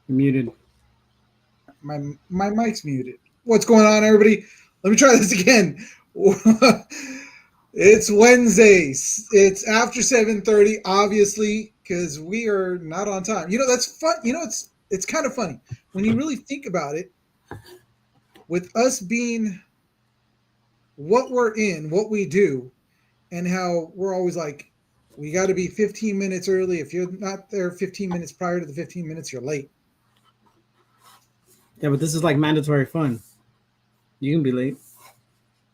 You're muted. My mic's muted. What's going on, everybody? Let me try this again. It's Wednesday. It's after 7:30, obviously, because we are not on time. That's fun. It's kind of funny when you really think about it. With us being what we're in, what we do, and how we're always like, we got to be 15 minutes early. If you're not there 15 minutes prior to the 15 minutes, you're late. Yeah, but this is like mandatory fun. You can be late.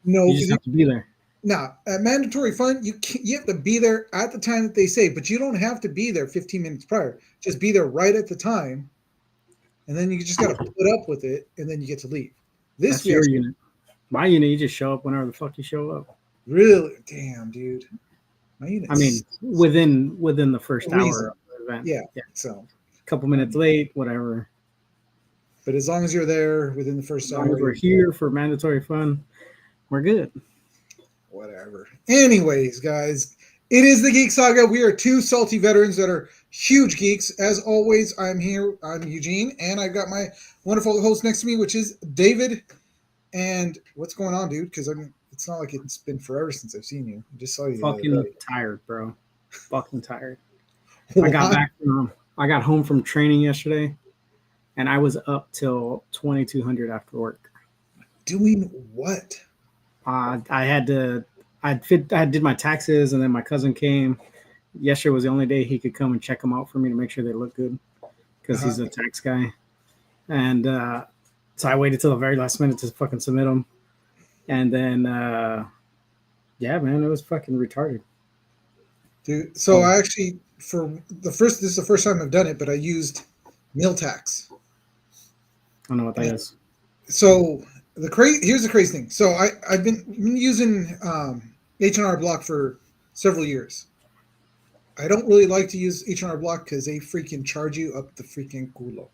No, You because just have to be there. now, at mandatory fun, you have to be there at the time that they say, but you don't have to be there 15 minutes prior. Just be there right at the time, and then you just got to put up with it, and then you get to leave. This That's we your actually unit. My unit, you just show up whenever the fuck you show up. really, damn, dude, my I unit's mean, within the first hour reason. of the event. Yeah, Yeah, so, a couple minutes late, whatever. but as long as you're there within the first As long as hour, we're you're here for mandatory fun, we're good. whatever. Anyways, guys, it is the Geek Saga. We are two salty veterans that are huge geeks. As always, I'm here. I'm Eugene, and I've got my wonderful host next to me, which is David. And what's going on, dude? Because it's not like it's been forever since I've seen you. I just saw you the Fucking other tired, bro. Fucking tired. day. I got What? back from. I got home from training yesterday, and I was up till 2200 after work. Doing what? I had to. I did my taxes, and then my cousin came. Yesterday was the only day he could come and check them out for me to make sure they look good because Uh-huh. he's a tax guy. And so I waited till the very last minute to fucking submit them. And then, yeah, man, it was fucking retarded. Dude, so Oh, I actually, this is the first time I've done it, but I used meal tax. I don't know what that And is. so here's the crazy thing. So I've been using H&R Block for several years. I don't really like to use H&R Block because they freaking charge you up the freaking culo.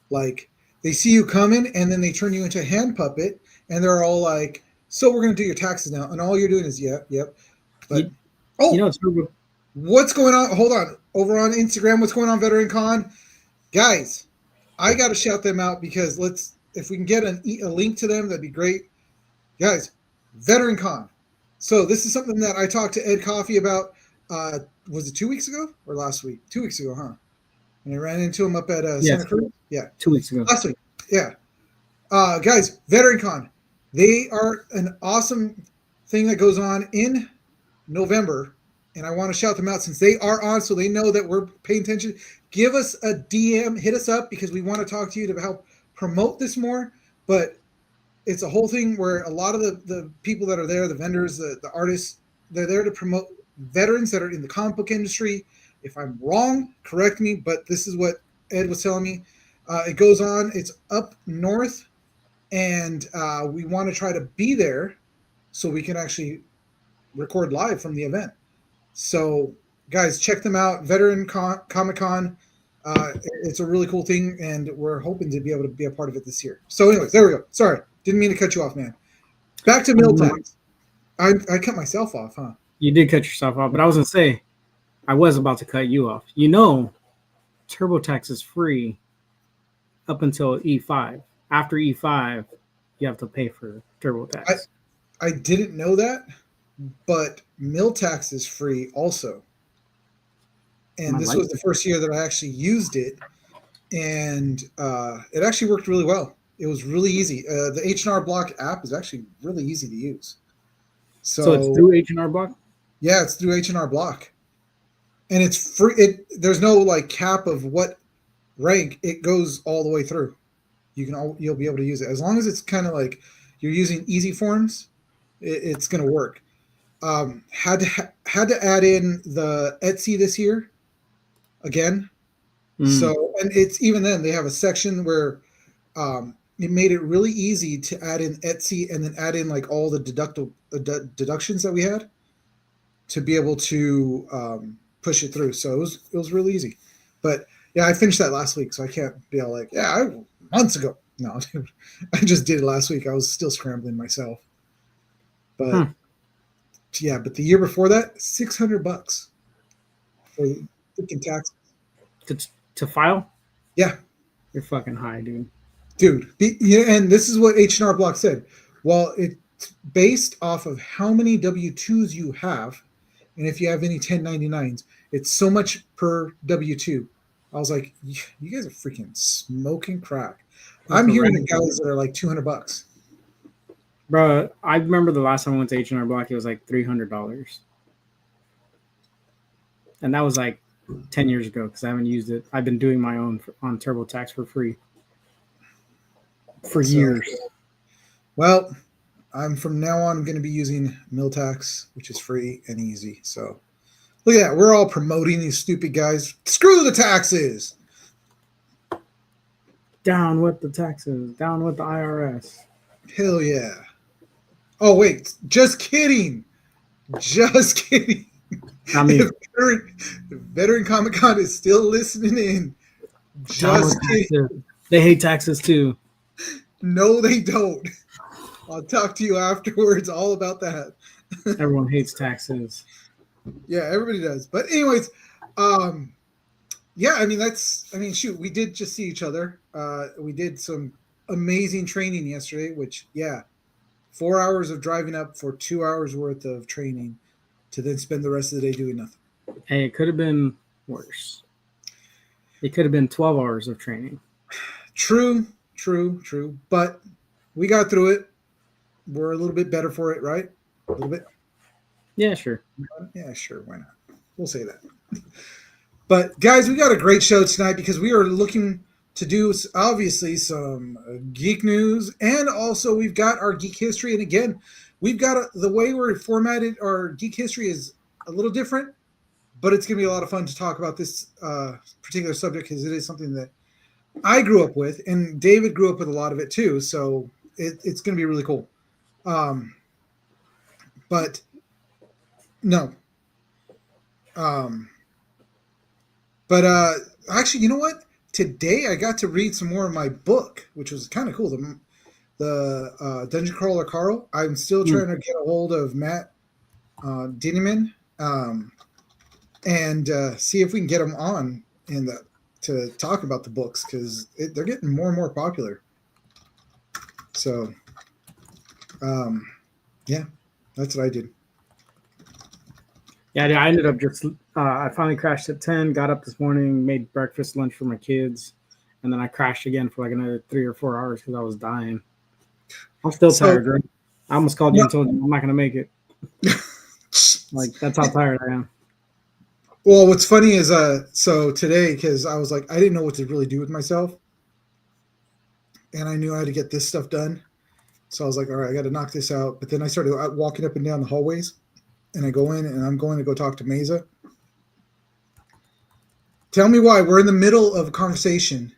Like they see you coming and then they turn you into a hand puppet and they're all like, "So we're gonna do your taxes now," and all you're doing is, "Yep, yep." But You, you know, oh, it's Turbo. what's going on? Hold on, over on Instagram, what's going on, Veteran Con guys? I got to shout them out because if we can get a link to them, that'd be great, guys. Veteran Con. So this is something that I talked to Ed Coffee about. Uh, was it 2 weeks ago or last week? 2 weeks ago, huh? And I ran into him up at Yeah, Santa Cruz. Yeah, 2 weeks ago. last week. Yeah, guys, Veteran Con. They are an awesome thing that goes on in November, and I want to shout them out since they are on, so they know that we're paying attention. Give us a DM, hit us up because we want to talk to you to help promote this more. But it's a whole thing where a lot of the people that are there, the vendors, the artists, they're there to promote veterans that are in the comic book industry. If I'm wrong, correct me, but this is what Ed was telling me. It goes on. It's up north, and we want to try to be there so we can actually record live from the event. So, guys, check them out. Comic Con. It's a really cool thing, and we're hoping to be able to be a part of it this year. So, anyways, there we go. Sorry, didn't mean to cut you off, man. Back to meal Um, tax. I cut myself off, huh? you did cut yourself off, but I was gonna say I was about to cut you off. You know, TurboTax is free up until E5. After E5, you have to pay for I TurboTax. I didn't know that, but meal tax is free also. And I this like was the first year that I actually used it, and it actually worked really well. It was really easy. The H&R Block app is actually really easy to use. so it's So through H&R Block. yeah, it's through H&R Block, and it's free. There's no like cap of what rank. It goes all the way through. You'll be able to use it as long as it's kind of like you're using easy forms. It's going to work. Had to add in the Etsy this year again. Mm. So and it's even then they have a section where it made it really easy to add in Etsy and then add in like all the deductions that we had to be able to push it through. So it was really easy. But yeah, I finished that last week, so I can't be all like, yeah, months ago. No, I just did it last week. I was still scrambling myself. But Huh. yeah, but the year before that, $600 for freaking tax. To, to file? Yeah, You're fucking high, dude. Dude. And this is what H&R Block said. Well, it's based off of how many W-2s you have, and if you have any 1099s, it's so much per W-2. I was like, you guys are freaking smoking crack. I'm hearing the guys that are like $200. Bro, I remember the last time I went to H&R Block, it was like $300. And that was like 10 years ago because I haven't used it. I've been doing my own on TurboTax for free for years. Well, I'm from now on going to be using Miltax, which is free and easy. So look at that. We're all promoting these stupid guys. Screw the taxes. Down with the taxes. Down with the IRS. Hell yeah. Oh, wait. Just kidding. Just kidding. I mean, if Veteran Comic Con is still listening in. Just kidding. They hate taxes too. No, they don't. I'll talk to you afterwards all about that. Everyone hates taxes. Yeah, everybody does. But anyways, yeah, I mean, shoot, we did just see each other. We did some amazing training yesterday, which, yeah, 4 hours of driving up for 2 hours worth of training to then spend the rest of the day doing nothing. Hey, it could have been worse. It could have been 12 hours of training. True. But we got through it. We're a little bit better for it, right? A little bit. Yeah, sure. Yeah, sure. Why not? We'll say that. But guys, we got a great show tonight because we are looking to do obviously some geek news, and also we've got our geek history. And again, we've got the way we're formatted. Our geek history is a little different, but it's going to be a lot of fun to talk about this particular subject because it is something that I grew up with, and David grew up with a lot of it too. So it's going to be really cool. But no. Actually, you know what? Today I got to read some more of my book, which was kind of cool. The Dungeon Crawler Carl. I'm still trying to get a hold of Matt Dinniman and see if we can get him on to talk about the books because they're getting more and more popular. So, yeah, that's what I did. Yeah, I ended up just I finally crashed at 10, got up this morning, made breakfast, lunch for my kids, and then I crashed again for like another 3 or 4 hours because I was dying. I'm still tired, bro. I almost called you and told you I'm not going to make it. Like, that's how tired I am. Well, what's funny is so today, because I was like, I didn't know what to really do with myself, and I knew I had to get this stuff done. So I was like, all right, I got to knock this out. But then I started walking up and down the hallways, and I go in, and I'm going to go talk to Mesa. Tell me why. We're in the middle of a conversation.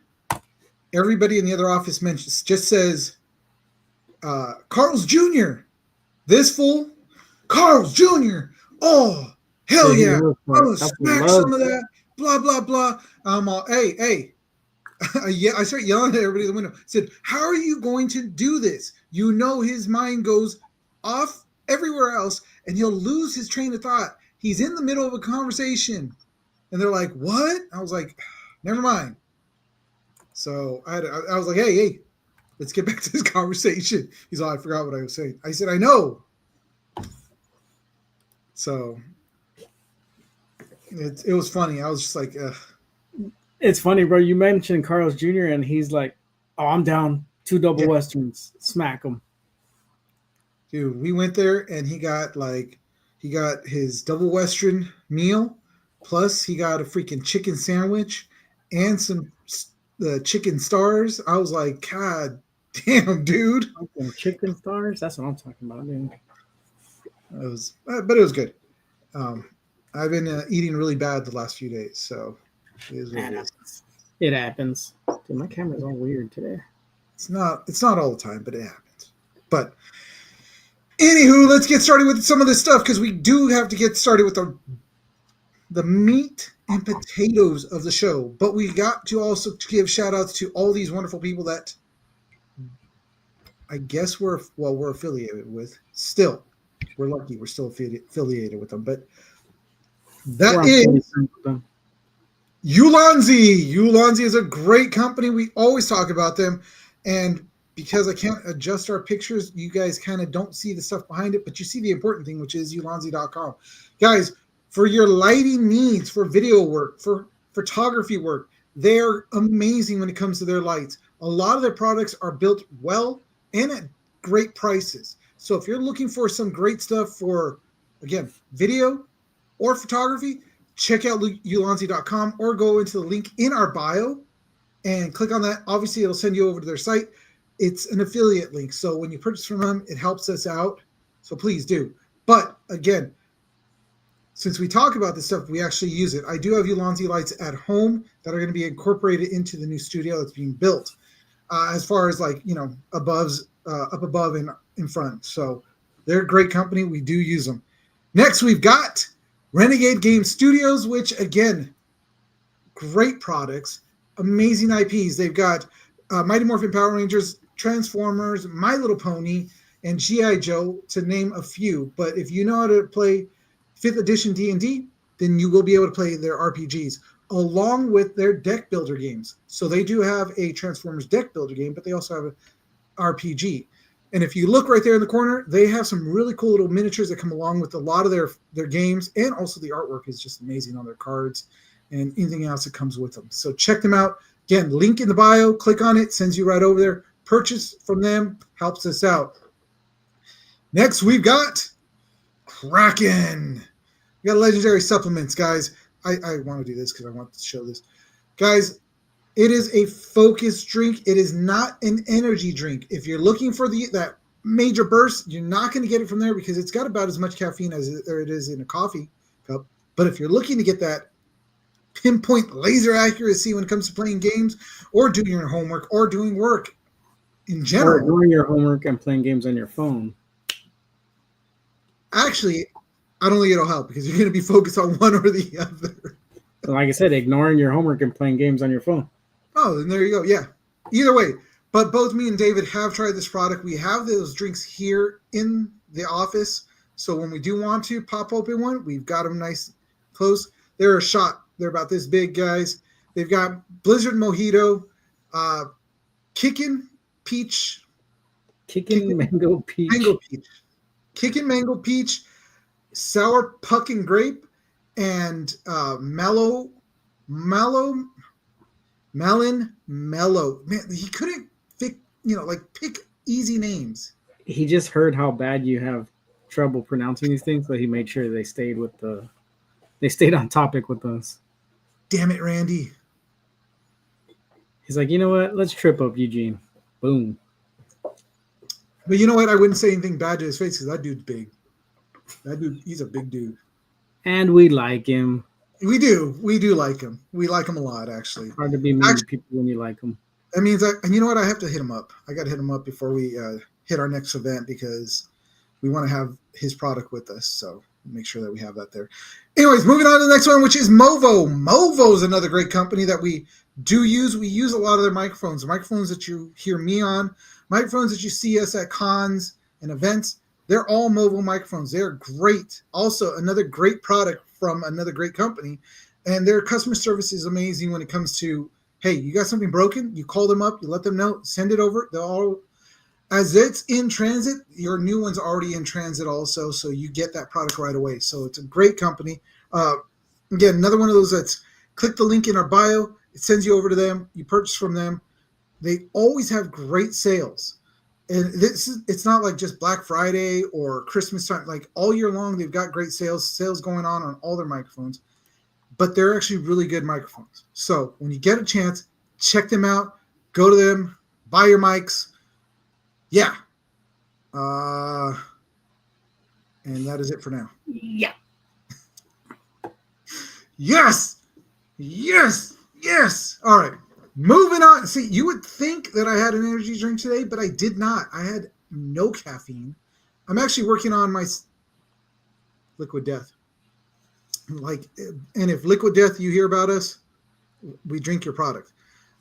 Everybody in the other office just says, Carl's Jr. This fool, Carl's Jr. Oh, hell yeah. I'm going to smack some of that. Blah, blah, blah. I'm all, hey. I start yelling at everybody in the window. I said, how are you going to do this? You know his mind goes off everywhere else, and he'll lose his train of thought. He's in the middle of a conversation. And they're like, what? I was like, never mind. So I was like, hey, let's get back to this conversation. He's all, I forgot what I was saying. I said, I know. So it was funny. I was just like, ugh. It's funny, bro. You mentioned Carl's Jr. and he's like, oh, I'm down 2 double Westerns. Smack them. Dude, we went there and he got his double Western meal. Plus, he got a freaking chicken sandwich and some chicken stars. I was like, God damn, dude. Chicken stars? That's what I'm talking about, dude. But it was good. I've been eating really bad the last few days, so it is what it is. It happens. Dude, my camera's all weird today. It's not all the time, but it happens. But anywho, let's get started with some of this stuff because we do have to get started with the meat and potatoes of the show. But we got to also give shout outs to all these wonderful people that I guess we're affiliated with. Still, we're lucky we're still affiliated with them. But that is Ulanzi. Ulanzi is a great company. We always talk about them. And because I can't adjust our pictures, you guys kind of don't see the stuff behind it, but you see the important thing, which is ulanzi.com. Guys, for your lighting needs, for video work, for photography work, they're amazing when it comes to their lights. A lot of their products are built well and at great prices. So if you're looking for some great stuff for, again, video or photography, check out ulanzi.com or go into the link in our bio and click on that. Obviously, it'll send you over to their site. It's an affiliate link. So when you purchase from them, it helps us out. So please do. But again, since we talk about this stuff, we actually use it. I do have Ulanzi lights at home that are going to be incorporated into the new studio that's being built. As far as like, up above and in front. So they're a great company. We do use them. Next, we've got Renegade Game Studios, which again, great products, amazing IPs. They've got Mighty Morphin Power Rangers, Transformers, My Little Pony, and G.I. Joe, to name a few. But if you know how to play 5th edition D&D, then you will be able to play their RPGs along with their deck builder games. So they do have a Transformers deck builder game, but they also have an RPG. And if you look right there in the corner, they have some really cool little miniatures that come along with a lot of their games, and also the artwork is just amazing on their cards and anything else that comes with them. So check them out. Again, link in the bio, click on it, sends you right over there. Purchase from them, helps us out. Next, we've got Kraken. We got legendary supplements, guys. I want to do this because I want to show this. Guys, it is a focus drink. It is not an energy drink. If you're looking for that major burst, you're not going to get it from there because it's got about as much caffeine as it is in a coffee cup. But if you're looking to get that pinpoint laser accuracy when it comes to playing games or doing your homework or doing work in general. Or doing your homework and playing games on your phone. Actually, I don't think it'll help because you're going to be focused on one or the other. So like I said, ignoring your homework and playing games on your phone. Oh, then there you go. Yeah. Either way. But both me and David have tried this product. We have those drinks here in the office. So when we do want to pop open one, we've got them nice close. They're a shot. They're about this big, guys. They've got Blizzard Mojito, Kickin' Peach. Mango Peach. Mango Peach. Kickin' Mango Peach, Sour Puckin' Grape, and Melon Mellow. Man, he couldn't pick easy names. He just heard how bad you have trouble pronouncing these things, so he made sure they stayed on topic with us. Damn it, Randy. He's like, you know what? Let's trip up Eugene. Boom. But you know what? I wouldn't say anything bad to his face because that dude's big. That dude, he's a big dude. And we like him. We do like him. We like him a lot, actually. Hard to be mean to people when you like them. That means and you know what? I have to hit him up. I got to hit him up before we hit our next event because we want to have his product with us. So make sure that we have that there. Anyways, moving on to the next one, which is Movo. Movo is another great company that we do use. We use a lot of their microphones. The microphones that you hear me on, microphones that you see us at cons and events, they're all Movo microphones. They're great. Also, another great product from another great company. And their customer service is amazing when it comes to, hey, you got something broken? You call them up, you let them know, send it over. They'll all, as it's in transit, your new one's already in transit also, so you get that product right away. So it's a great company. Again, another one of those that's click the link in our bio. It sends you over to them. You purchase from them. They always have great sales. And it's not like just Black Friday or Christmas time. Like all year long, they've got great sales going on all their microphones. But they're actually really good microphones. So when you get a chance, check them out. Go to them. Buy your mics. Yeah. And that is it for now. Yeah. Yes. Yes. Yes. All right. Moving on. See, you would think that I had an energy drink today, but I did not. I had no caffeine. I'm actually working on my Liquid Death. And if Liquid Death, you hear about us, we drink your product.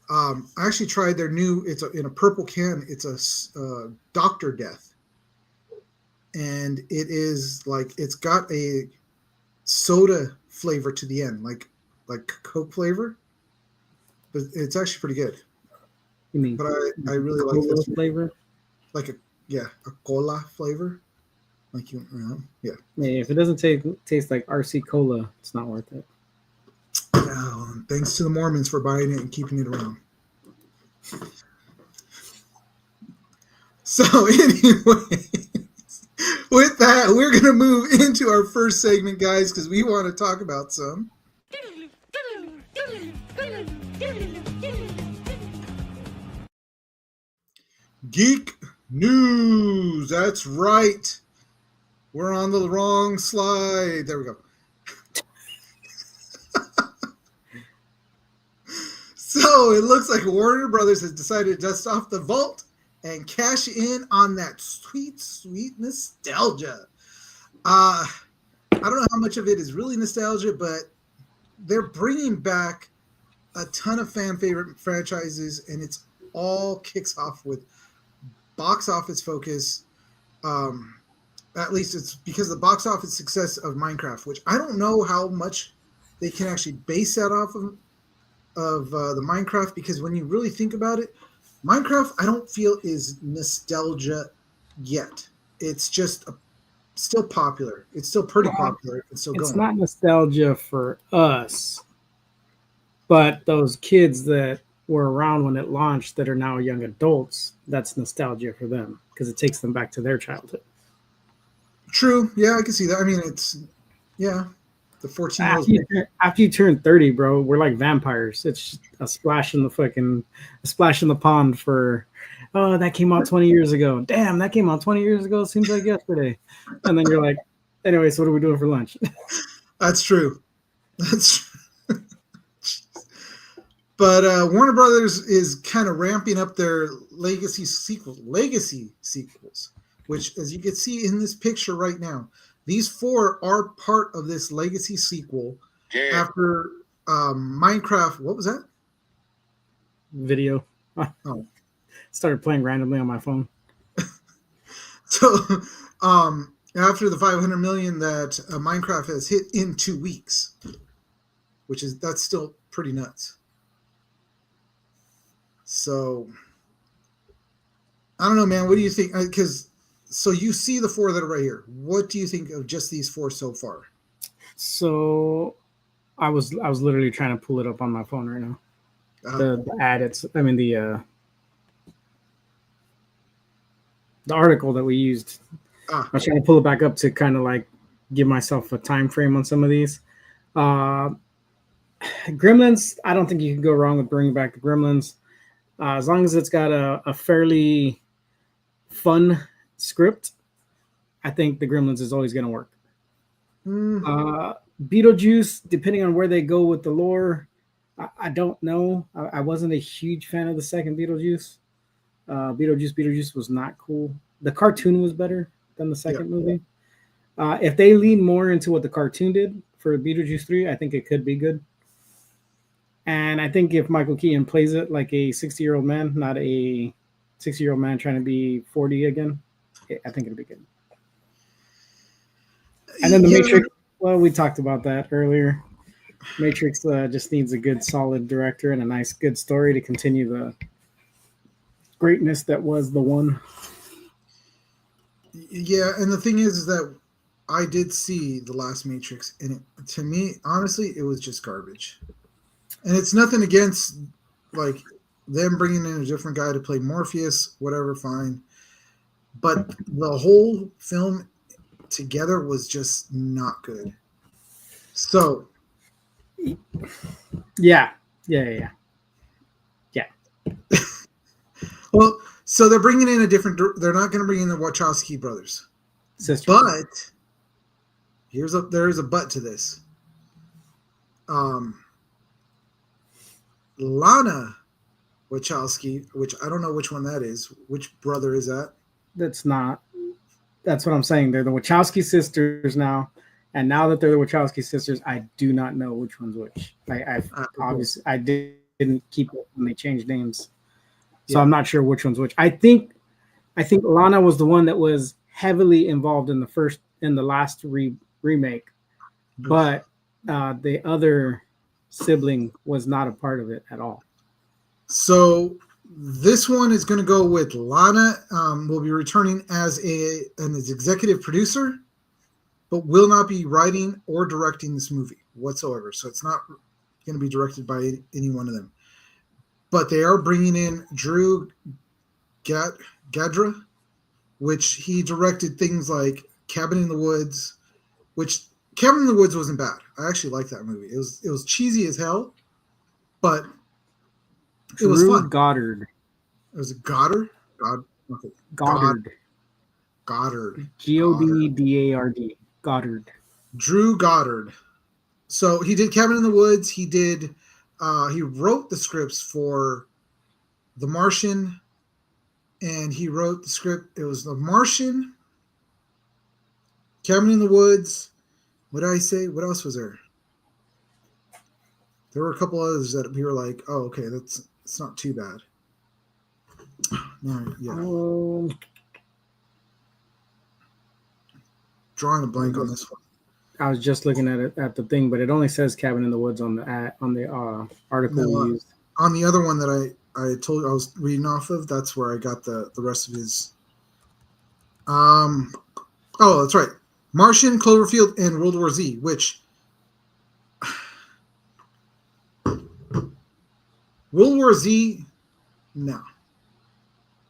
I actually tried their new, in a purple can. It's a Dr. Death. And it is like, it's got a soda flavor to the end, like like Coke flavor, but it's actually pretty good. You mean But I really like cola this flavor? like a cola flavor. Like yeah. Yeah, if it doesn't taste like RC cola, it's not worth it. Thanks to the Mormons for buying it and keeping it around. So anyway, with that, we're gonna move into our first segment, guys, because we want to talk about some geek news. That's right. We're on the wrong slide. There we go. So it looks like Warner Brothers has decided to dust off the vault and cash in on that sweet, sweet nostalgia. I don't know how much of it is really nostalgia, but they're bringing back a ton of fan favorite franchises, and it's all kicks off with box office focus. At least it's because of the box office success of Minecraft, which I don't know how much they can actually base that off of the Minecraft, because when you really think about it, Minecraft I don't feel is nostalgia yet. It's just still popular. It's still pretty popular. It's still It's going. not nostalgia for us, but those kids that were around when it launched that are now young adults, that's nostalgia for them because it takes them back to their childhood. True. Yeah, I can see that. I mean, it's the 14-year-olds. After you turn 30, bro, we're like vampires. It's a splash in the pond for, oh, that came out 20 years ago. Damn, that came out 20 years ago. It seems like yesterday. And then you're like, anyway, so what are we doing for lunch? That's true. That's true. But Warner Brothers is kind of ramping up their legacy sequels, which, as you can see in this picture right now, these 4 are part of this legacy sequel. Yeah. After Minecraft, what was that? Video. Oh. Started playing randomly on my phone. So after the 500 million that Minecraft has hit in 2 weeks, that's still pretty nuts. So I don't know, man. What do you think? So you see the 4 that are right here. What do you think of just these 4 so far? So I was literally trying to pull it up on my phone right now. The ad. The article that we used. I was trying to pull it back up to kind of like give myself a time frame on some of these. Gremlins. I don't think you can go wrong with bringing back the Gremlins, as long as it's got a fairly fun script. I think the Gremlins is always going to work. Beetlejuice, depending on where they go with the lore, I don't know. I wasn't a huge fan of the second Beetlejuice. Beetlejuice was not cool. The cartoon was better than the second movie. If they lean more into what the cartoon did for Beetlejuice 3, I think it could be good. And I think if Michael Keaton plays it like a 60-year-old man, not a 60-year-old man trying to be 40 again, I think it'll be good. And then the Matrix, well, we talked about that earlier. Matrix just needs a good, solid director and a nice, good story to continue the greatness that was the one. Yeah, and the thing is that I did see the last Matrix, and to me, honestly, it was just garbage. And it's nothing against like them bringing in a different guy to play Morpheus, whatever, fine. But the whole film together was just not good. So, yeah. Well, so they're bringing in they're not going to bring in the Wachowski brothers. Sister. But there is a but to this. Lana Wachowski, which I don't know which one that is. Which brother is that? That's what I'm saying. They're the Wachowski sisters now. And now that they're the Wachowski sisters, I do not know which one's which. Obviously I didn't keep it when they changed names. So yeah. I'm not sure which one's which. I think Lana was the one that was heavily involved in the last remake. But the other sibling was not a part of it at all. So this one is going to go with Lana. Will be returning as an executive producer, but will not be writing or directing this movie whatsoever. So it's not going to be directed by any one of them. But they are bringing in Drew Gadra, which he directed things like Cabin in the Woods, which Cabin in the Woods wasn't bad. I actually liked that movie. It was cheesy as hell, but it was Drew fun. Goddard. It was Goddard. Okay. Goddard. Goddard. Goddard. Goddard. Drew Goddard. So he did Cabin in the Woods. He did. He wrote the scripts for The Martian, and he wrote the script. It was The Martian, Cabin in the Woods. What did I say? What else was there? There were a couple others that we were like, "Oh, okay, it's not too bad." No, yeah. Drawing a blank on this one. I was just looking at it at the thing, but it only says Cabin in the Woods on the article we used. On the other one that I told you I was reading off of, that's where I got the rest of his. Oh, that's right. Martian, Cloverfield, and World War Z, which World War Z, no.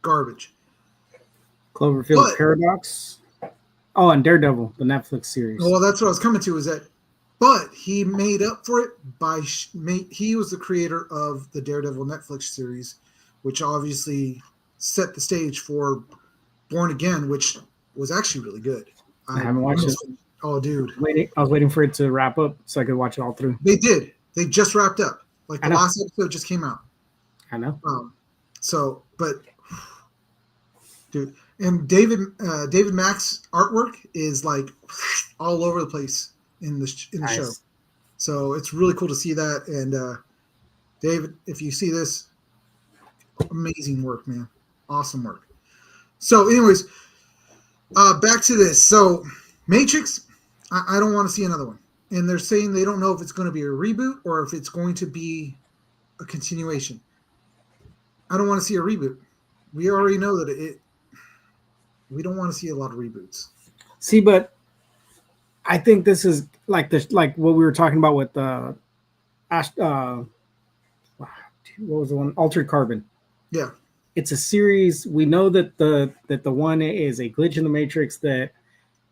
Garbage. Cloverfield Paradox. Oh, and Daredevil, the Netflix series. Well, that's what I was coming to, is that, but he made up for it by, he was the creator of the Daredevil Netflix series, which obviously set the stage for Born Again, which was actually really good. I haven't watched it. Oh, dude. I was waiting for it to wrap up so I could watch it all through. They did. They just wrapped up. Like the last episode just came out. I know. So, but, dude. And David Mack's artwork is like all over the place in the show. So it's really cool to see that. And David, if you see this, amazing work, man. Awesome work. So anyways, back to this. So Matrix, I don't want to see another one. And they're saying they don't know if it's going to be a reboot or if it's going to be a continuation. I don't want to see a reboot. We already know that we don't want to see a lot of reboots. See, but I think this is like what we were talking about with what was the one? Altered Carbon. Yeah. It's a series. We know that the one is a glitch in the Matrix that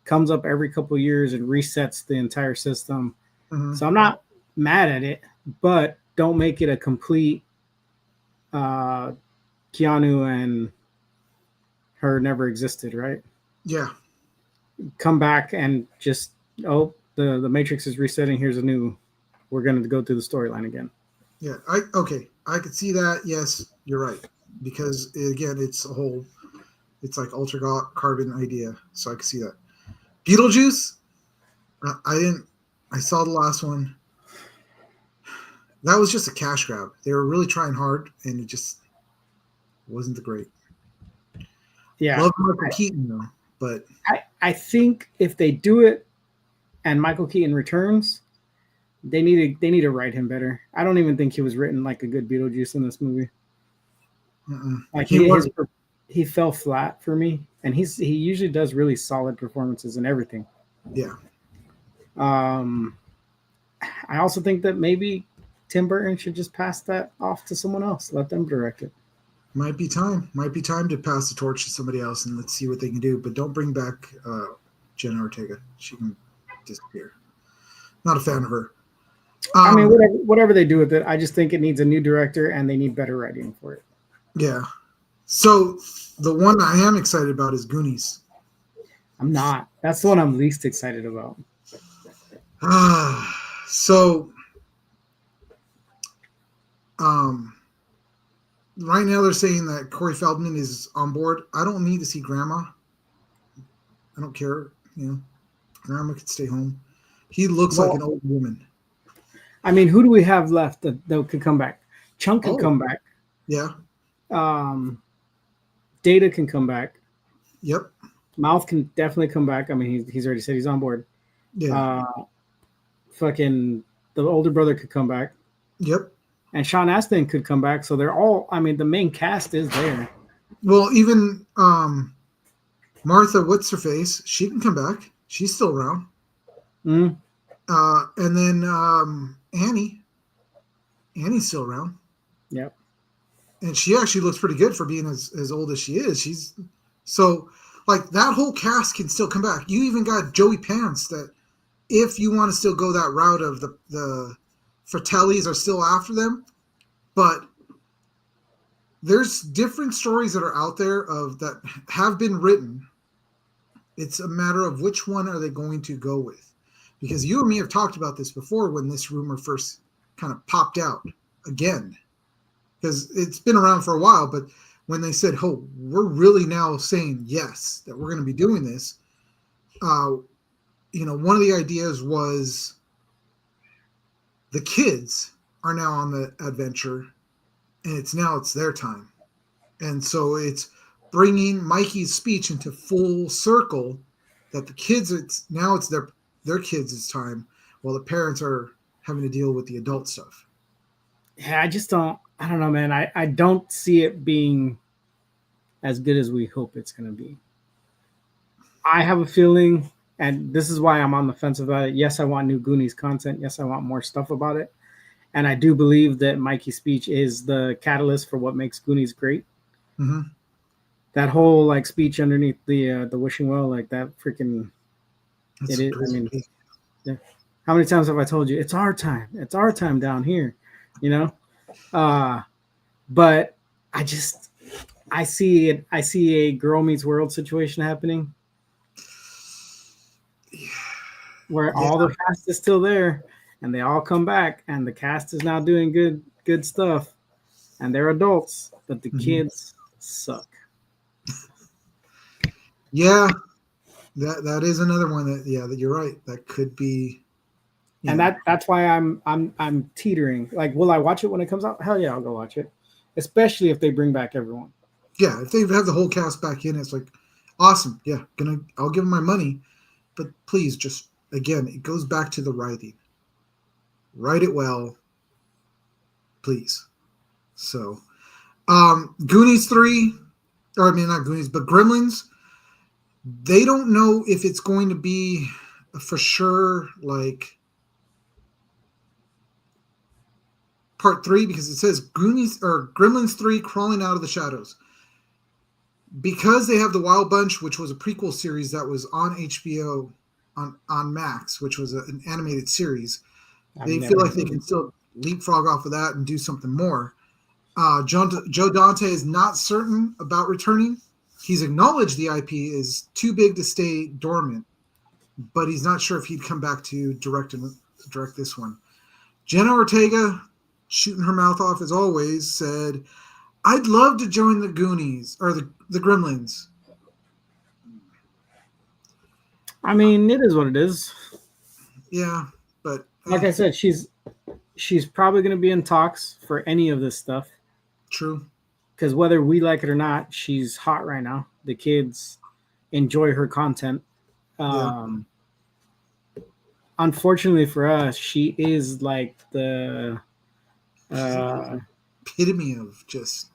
comes up every couple of years and resets the entire system. Mm-hmm. So I'm not mad at it, but don't make it a complete Keanu and her never existed, right? Yeah. Come back and just, the Matrix is resetting. Here's a new, we're going to go through the storyline again. Yeah. I could see that. Yes, you're right. Because again, it's like Altered Carbon idea. So I could see that. Beetlejuice. I saw the last one. That was just a cash grab. They were really trying hard and it just wasn't the great. Yeah. Love Michael Keaton though, but I think if they do it and Michael Keaton returns, they need to write him better. I don't even think he was written like a good Beetlejuice in this movie. Like he fell flat for me, and he usually does really solid performances and everything. Yeah. I also think that maybe Tim Burton should just pass that off to someone else. Let them direct it. Might be time to pass the torch to somebody else and let's see what they can do. But don't bring back Jenna Ortega. She can disappear. Not a fan of her. I mean, whatever they do with it, I just think it needs a new director and they need better writing for it. Yeah. So the one I am excited about is Goonies. I'm not. That's the one I'm least excited about. So right now they're saying that Corey Feldman is on board. I don't need to see Grandma. I don't care. Grandma could stay home. He looks like an old woman. I mean, who do we have left that could come back? Chunk can come back. Yeah. Data can come back. Yep. Mouth can definitely come back. I mean, he's already said he's on board. Yeah. Fucking the older brother could come back. Yep. And Sean Astin could come back. So they're all. I mean, the main cast is there. Well, even Martha, what's her face? She can come back. She's still around. Mm, And then Annie. Annie's still around. yep. And she actually looks pretty good for being as old as she is. She's so like that whole cast can still come back. You even got Joey Pants that if you want to still go that route of the Fratellis are still after them, but there's different stories that are out there of that have been written. It's a matter of which one are they going to go with, because you and me have talked about this before when this rumor first kind of popped out again, because it's been around for a while, but when they said, oh, we're really now saying yes that we're going to be doing this, one of the ideas was the kids are now on the adventure, and it's their time. And so it's bringing Mikey's speech into full circle that the kids, it's their kids' time, while the parents are having to deal with the adult stuff. Yeah, I don't know, man. I don't see it being as good as we hope it's going to be. I have a feeling, and this is why I'm on the fence about it. Yes, I want new Goonies content. Yes, I want more stuff about it. And I do believe that Mikey's speech is the catalyst for what makes Goonies great. Mm-hmm. That whole like speech underneath the wishing well, like that freaking. That's it is. I mean, yeah. How many times have I told you it's our time? It's our time down here, you know. But I see it. I see a Girl Meets World situation happening, where all the cast is still there, and they all come back, and the cast is now doing good stuff, and they're adults, but the kids suck. Yeah, that is another one that you're right. That could be, and that's why I'm teetering. Like, will I watch it when it comes out? Hell yeah, I'll go watch it, especially if they bring back everyone. Yeah, if they have the whole cast back in, it's like awesome. Yeah, I'll give them my money, but please, just again, it goes back to the writing. Write it well, please. So, Goonies 3, or I mean not Goonies, but Gremlins. They don't know if it's going to be for sure like part 3, because it says Goonies or Gremlins 3 Crawling Out of the Shadows. Because they have the Wild Bunch, which was a prequel series that was on HBO on Max, which was an animated series. They feel like they can still leapfrog off of that and do something more. Joe Dante is not certain about returning. He's acknowledged the IP is too big to stay dormant, but he's not sure if he'd come back to direct this one. Jenna Ortega, shooting her mouth off as always, said, I'd love to join the Goonies or the Gremlins. I mean, it is what it is. Yeah, but like I said, she's probably going to be in talks for any of this stuff. True. Because whether we like it or not, she's hot right now. The kids enjoy her content. Unfortunately for us, she is like the epitome of just.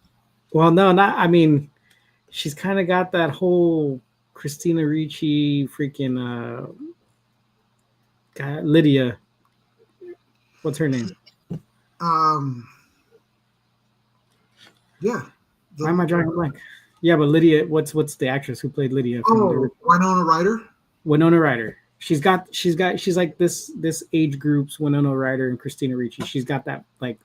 Well, no, not. I mean, she's kind of got that whole Christina Ricci freaking Lydia. What's her name? Yeah. Why am I drawing a blank? Yeah, but Lydia, what's the actress who played Lydia? Winona Ryder. Winona Ryder. She's like this age group's Winona Ryder and Christina Ricci. She's got that like.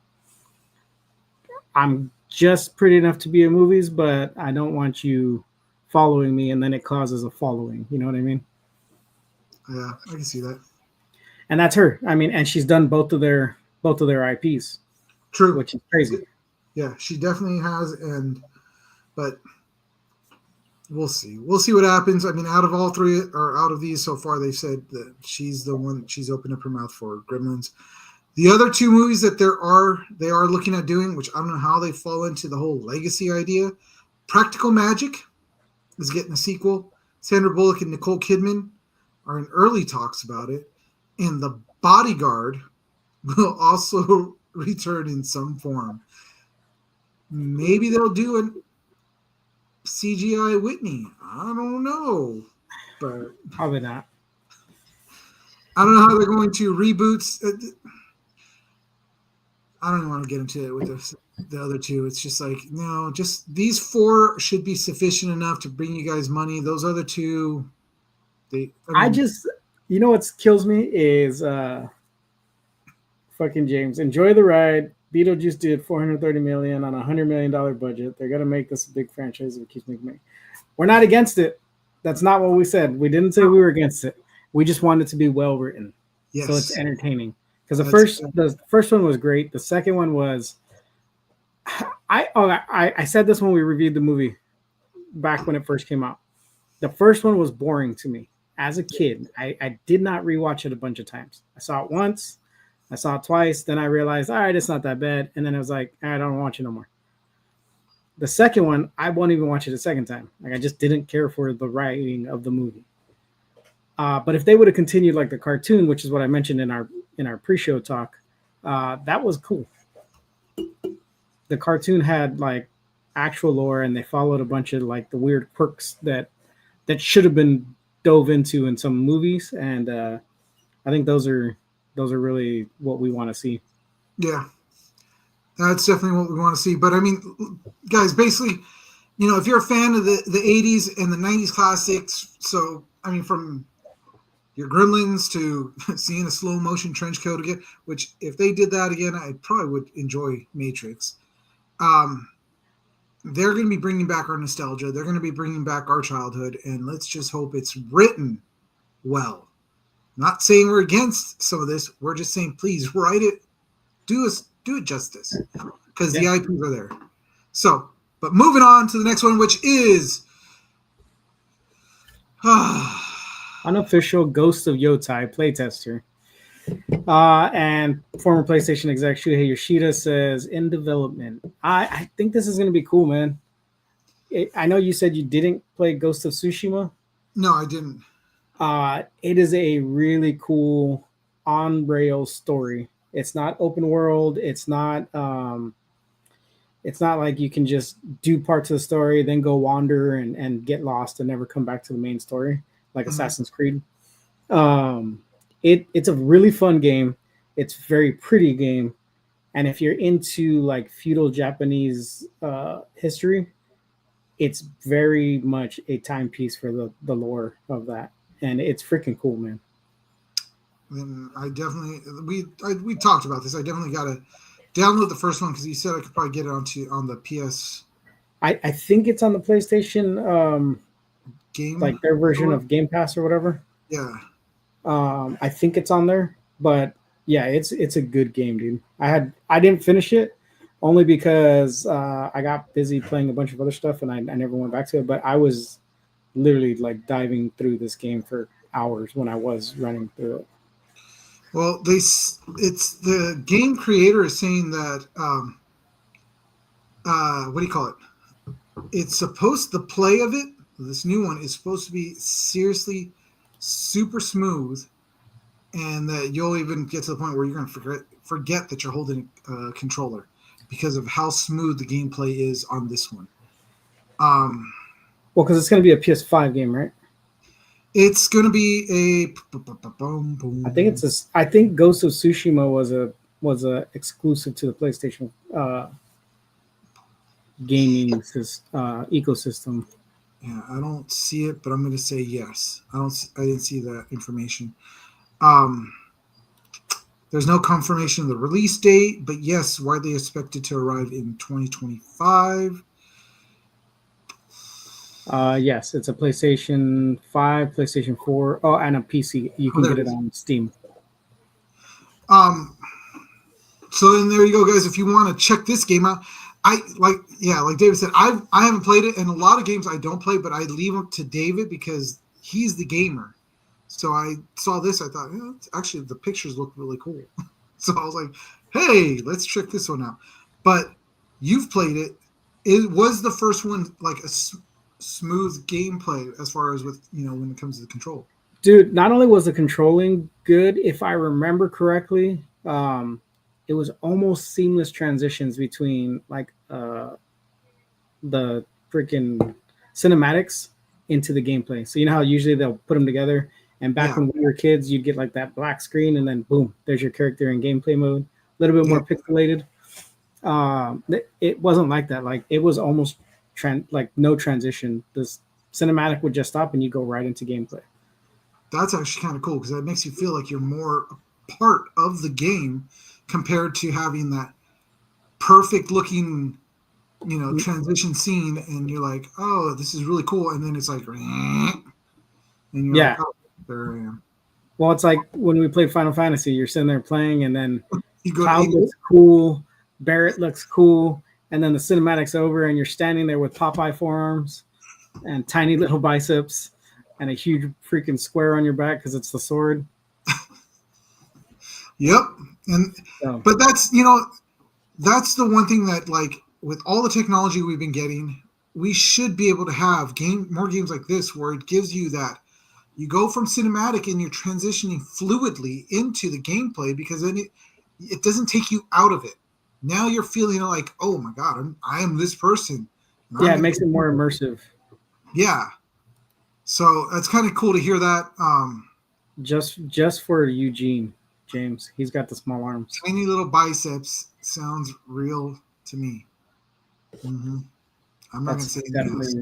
I'm just pretty enough to be in movies, but I don't want you following me, and then it causes a following. You know what I mean? Yeah, I can see that. And that's her. I mean, and she's done both of their IPs. True, which is crazy. Yeah, she definitely has, but we'll see. We'll see what happens. I mean, out of all three or out of these so far, they've said that she's the one. She's opened up her mouth for Gremlins. The other two movies that they are looking at doing, which I don't know how they fall into the whole legacy idea. Practical Magic is getting a sequel. Sandra Bullock and Nicole Kidman are in early talks about it. And The Bodyguard will also return in some form. Maybe they'll do a CGI Whitney. I don't know, but Probably not. I don't know how they're going to reboots. I don't even want to get into it with the other two. It's just like, no, just these 4 should be sufficient enough to bring you guys money. Those other 2, I just, you know, what kills me is fucking James. Enjoy the ride. Beetlejuice did 430 million on a $100 million budget. They're gonna make this a big franchise if it keeps making money. We're not against it. That's not what we said. We didn't say we were against it. We just wanted it to be well written, yes. So it's entertaining. Because the first one was great. The second one was, I said this when we reviewed the movie back when it first came out. The first one was boring to me as a kid. I did not rewatch it a bunch of times. I saw it once. I saw it twice. Then I realized, all right, it's not that bad. And then I was like, I don't watch it no more. The second one, I won't even watch it a second time. Like, I just didn't care for the writing of the movie. But if they would have continued like the cartoon, which is what I mentioned in our pre-show talk, that was cool. The cartoon had like actual lore, and they followed a bunch of like the weird quirks that should have been dove into in some movies, and I think those are really what we want to see. Yeah, that's definitely what we want to see. But I mean, guys, basically, you know, if you're a fan of the 80s and the 90s classics, so I mean, from your Gremlins to seeing a slow motion trench coat again, which if they did that again, I probably would enjoy Matrix. They're going to be bringing back our nostalgia. They're going to be bringing back our childhood, and let's just hope it's written well. Not saying we're against some of this. We're just saying, please write it, do it justice, because the IPs are there. So, but moving on to the next one, which is unofficial Ghost of Yotai playtester. And former PlayStation exec Shuhei Yoshida says in development. I think this is going to be cool, man. I know you said you didn't play Ghost of Tsushima. No, I didn't. It is a really cool on rails story. It's not open world. It's not like you can just do parts of the story, then go wander and get lost and never come back to the main story like Assassin's Creed. It's a really fun game. It's a very pretty game. And if you're into like feudal Japanese history, it's very much a timepiece for the lore of that. And it's freaking cool, man. And I definitely, we talked about this. I definitely got to download the first one because you said I could probably get it on the PS. I think it's on the PlayStation game, like their version of Game Pass or whatever. Yeah. I think it's on there, but yeah, it's a good game, dude. I didn't finish it only because I got busy playing a bunch of other stuff and I never went back to it. But I was literally like diving through this game for hours when I was running through it. Well, it's the game creator is saying that what do you call it? It's supposed the play of it. This new one is supposed to be seriously super smooth, and that you'll even get to the point where you're going to forget that you're holding a controller because of how smooth the gameplay is on this one. Well, because it's going to be a PS5 game, right? It's going to be I think Ghost of Tsushima was a exclusive to the PlayStation gaming ecosystem. Yeah, I don't see it, but I'm going to say yes. I didn't see that information. There's no confirmation of the release date, but yes, widely expected to arrive in 2025. Yes, it's a PlayStation 5, PlayStation 4, and a PC. You can get it on Steam. So then there you go, guys. If you want to check this game out, like David said, I haven't played it, and a lot of games I don't play, but I leave them to David because he's the gamer. So I saw this, I thought, actually the pictures look really cool. So I was like, hey, let's check this one out. But you've played it. It was the first one like a smooth gameplay as far as with when it comes to the control. Dude, not only was the controlling good, if I remember correctly, it was almost seamless transitions between like the freaking cinematics into the gameplay. So you know how usually they'll put them together, and back when we were kids, you'd get like that black screen, and then boom, there's your character in gameplay mode, a little bit more pixelated. It wasn't like that. Like it was almost like no transition. This cinematic would just stop, and you go right into gameplay. That's actually kind of cool because that makes you feel like you're more a part of the game compared to having that perfect looking, transition scene, and you're like, oh, this is really cool, and then it's like, and you're like, oh, there I am. Well, it's like when we played Final Fantasy, you're sitting there playing, and then Cloud looks cool, Barrett looks cool, and then the cinematic's over, and you're standing there with Popeye forearms and tiny little biceps and a huge freaking square on your back because it's the sword. Yep. But that's, that's the one thing that, like, with all the technology we've been getting, we should be able to have more games like this where it gives you that you go from cinematic and you're transitioning fluidly into the gameplay, because then it doesn't take you out of it. Now you're feeling like, oh my God, I am this person. Yeah, it makes it more immersive. Yeah. So it's kind of cool to hear that. Just for Eugene, James, he's got the small arms. Tiny little biceps sounds real to me. Mm-hmm. I'm not going to say anything else.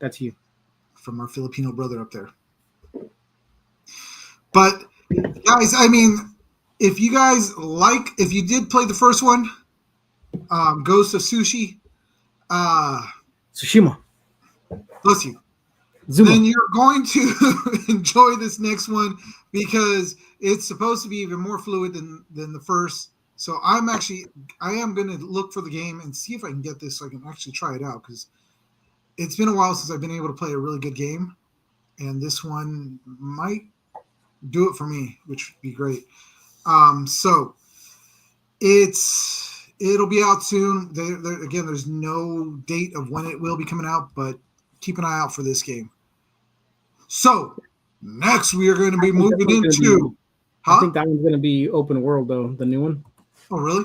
That's you. From our Filipino brother up there. But guys, I mean, if you did play the first one, Ghost of Tsushima, bless you. Zuma. Then you're going to enjoy this next one because it's supposed to be even more fluid than the first. So I am going to look for the game and see if I can get this so I can actually try it out, because it's been a while since I've been able to play a really good game, and this one might do it for me, which would be great. So it'll be out soon. Again, there's no date of when it will be coming out, but keep an eye out for this game. So next we are going to be moving into. I think that one's going to be open world though. The new one. Oh, really?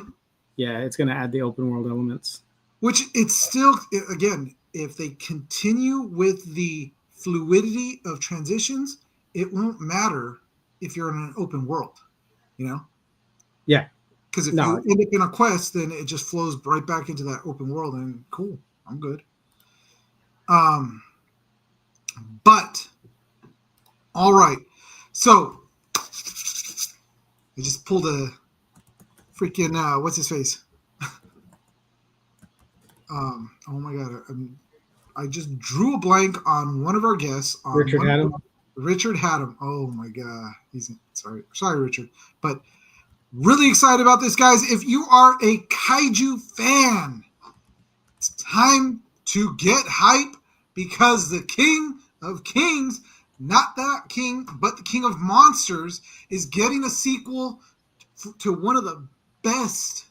Yeah, it's going to add the open world elements. Which it's still, again, if they continue with the fluidity of transitions, it won't matter if you're in an open world, Yeah. Because if you end up in a quest, then it just flows right back into that open world, and cool, I'm good. But all right, so I just pulled a freaking what's his face? Oh my God, I just drew a blank on one of our guests. Richard Haddam. Richard Haddam. Oh my God, sorry, Richard, but. Really excited about this, guys. If you are a kaiju fan, it's time to get hype, because the King of Kings, not that king, but the King of Monsters, is getting a sequel to one of the best,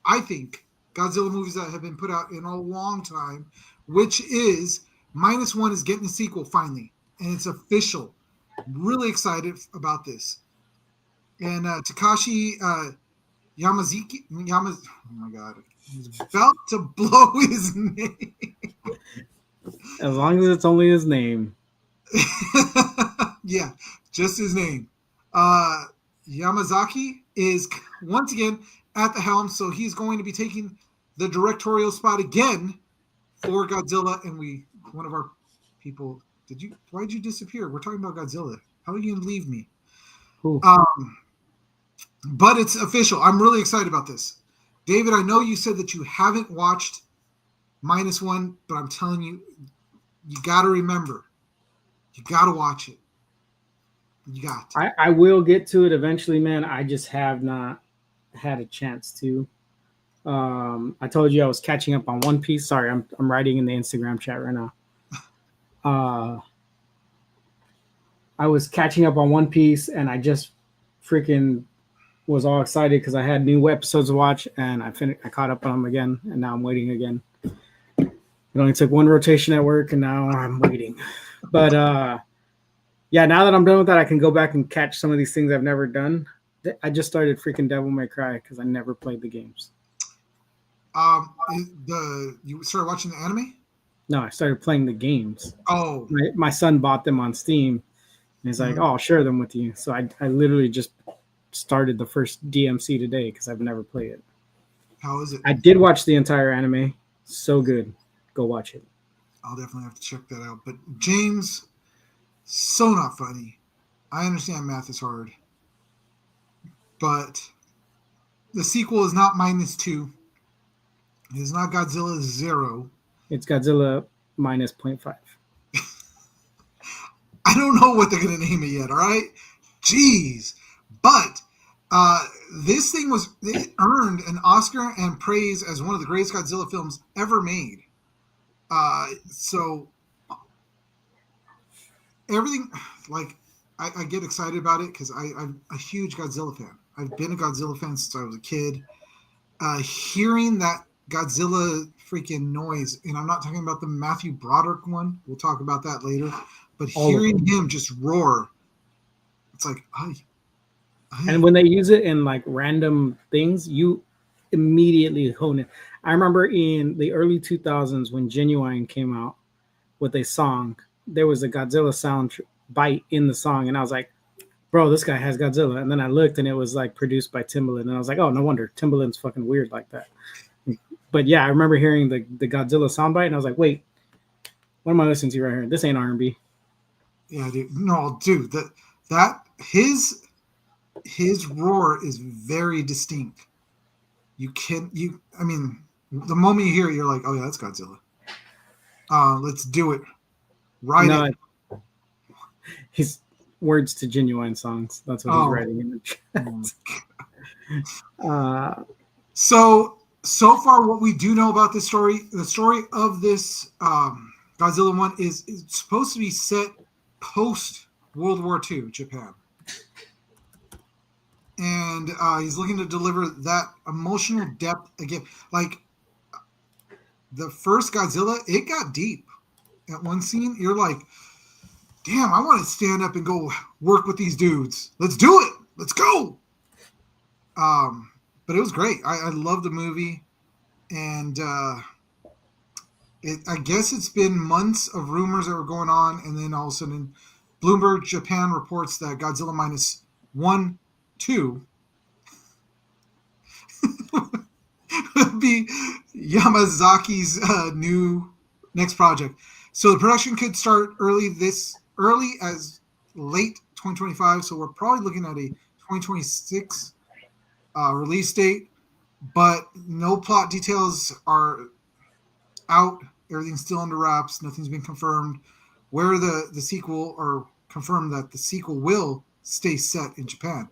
I think, Godzilla movies that have been put out in a long time, which is -1 is getting a sequel finally, and it's official. Really excited about this. And Takashi Yamazaki, oh my God, he's about to blow his name. As long as it's only his name. Yeah, just his name. Yamazaki is once again at the helm, so he's going to be taking the directorial spot again for Godzilla. And one of our people, why'd you disappear? We're talking about Godzilla. How are you going to leave me? Ooh. But it's official. I'm really excited about this. David, I know you said that you haven't watched -1, but I'm telling you, you got to remember. You got to watch it. You got to. I will get to it eventually, man. I just have not had a chance to. I told you I was catching up on One Piece. Sorry, I'm writing in the Instagram chat right now. I was catching up on One Piece, and I just freaking was all excited because I had new episodes to watch, and I caught up on them again, and now I'm waiting again. It only took one rotation at work, and now I'm waiting. But yeah, now that I'm done with that, I can go back and catch some of these things I've never done. I just started freaking Devil May Cry because I never played the games. You started watching the anime? No, I started playing the games. Oh, My son bought them on Steam, and he's like, "Oh, I'll share them with you." So I literally just started the first DMC today because I've never played it. How is it? I did watch the entire anime. So good. Go watch it. I'll definitely have to check that out. But James, so not funny. I understand math is hard, but the sequel is not -2. It is not Godzilla 0. It's Godzilla minus 0.5. I don't know what they're going to name it yet, all right? Jeez. But this thing it earned an Oscar and praise as one of the greatest Godzilla films ever made. So everything, like, I get excited about it because I'm a huge Godzilla fan. I've been a Godzilla fan since I was a kid. Hearing that Godzilla freaking noise, and I'm not talking about the Matthew Broderick one. We'll talk about that later. But hearing him just roar, it's like, and when they use it in like random things, you immediately hone it. I remember in the early 2000s when Genuine came out with a song, there was a Godzilla sound bite in the song, and I was like, bro, this guy has Godzilla. And then I looked, and it was like produced by Timbaland, and I was like, oh, no wonder Timbaland's fucking weird like that. But yeah, I remember hearing the Godzilla soundbite, and I was like, wait, what am I listening to right here? This ain't R&B. Yeah, dude. No, dude, that his roar is very distinct. I mean, the moment you hear it, you're like, oh yeah, that's Godzilla. Let's do it. Right. He's words to Genuine songs. That's what he's writing in the chat. So far, what we do know about this story, the story of this Godzilla 1 is supposed to be set post World War II Japan. And he's looking to deliver that emotional depth again. Like the first Godzilla, it got deep. At one scene, you're like, damn, I want to stand up and go work with these dudes. Let's do it. Let's go. But it was great. I love the movie. And I guess it's been months of rumors that were going on. And then all of a sudden, Bloomberg Japan reports that Godzilla -1, 2 would be Yamazaki's new next project. So the production could start early as late 2025. So we're probably looking at a 2026 release date, but no plot details are out. Everything's still under wraps. Nothing's been confirmed. Where the sequel, or confirmed that the sequel will stay set in Japan.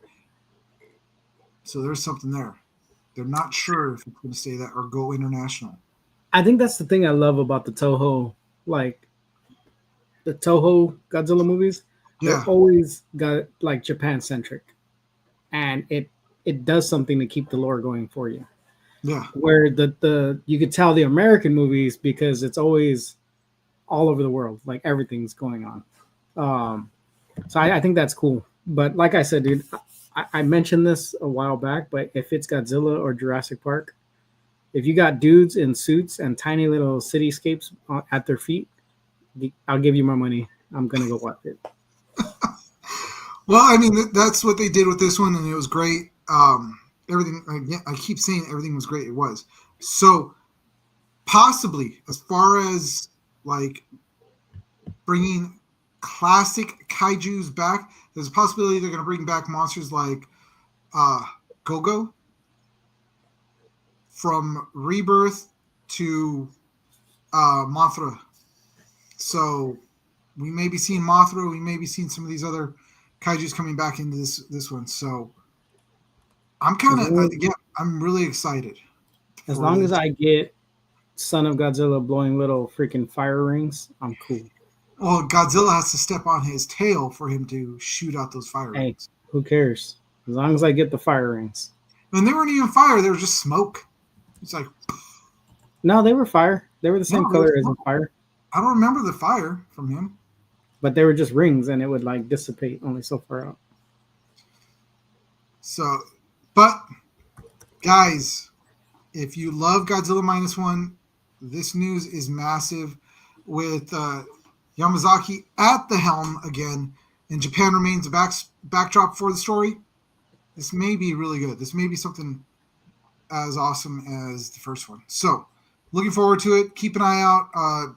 So there's something there. They're not sure if it's going to stay that or go international. I think that's the thing I love about the Toho, like the Toho Godzilla movies. Yeah. They're always got like Japan centric, and it does something to keep the lore going for you. Yeah. Where the you could tell the American movies, because it's always all over the world, like everything's going on. So I think that's cool. But like I said, dude, I mentioned this a while back, but if it's Godzilla or Jurassic Park, if you got dudes in suits and tiny little cityscapes at their feet, I'll give you my money. I'm going to go watch it. Well, I mean, that's what they did with this one, and it was great. Everything, I keep saying everything was great. It was. So possibly, as far as like bringing classic kaijus back, there's a possibility they're going to bring back monsters like Gogo from Rebirth to Mothra. So we may be seeing Mothra. We may be seeing some of these other kaijus coming back into this one. So I'm I'm really excited. As long as I get Son of Godzilla blowing little freaking fire rings, I'm cool. Well, Godzilla has to step on his tail for him to shoot out those fire rings. Who cares? As long as I get the fire rings. And they weren't even fire; they were just smoke. It's like, no, they were fire. They were the same color as the fire. I don't remember the fire from him. But they were just rings, and it would like dissipate only so far out. So, but guys, if you love Godzilla Minus One, this news is massive. With Yamazaki at the helm again, and Japan remains a backdrop for the story. This may be really good. This may be something as awesome as the first one. So, looking forward to it. Keep an eye out.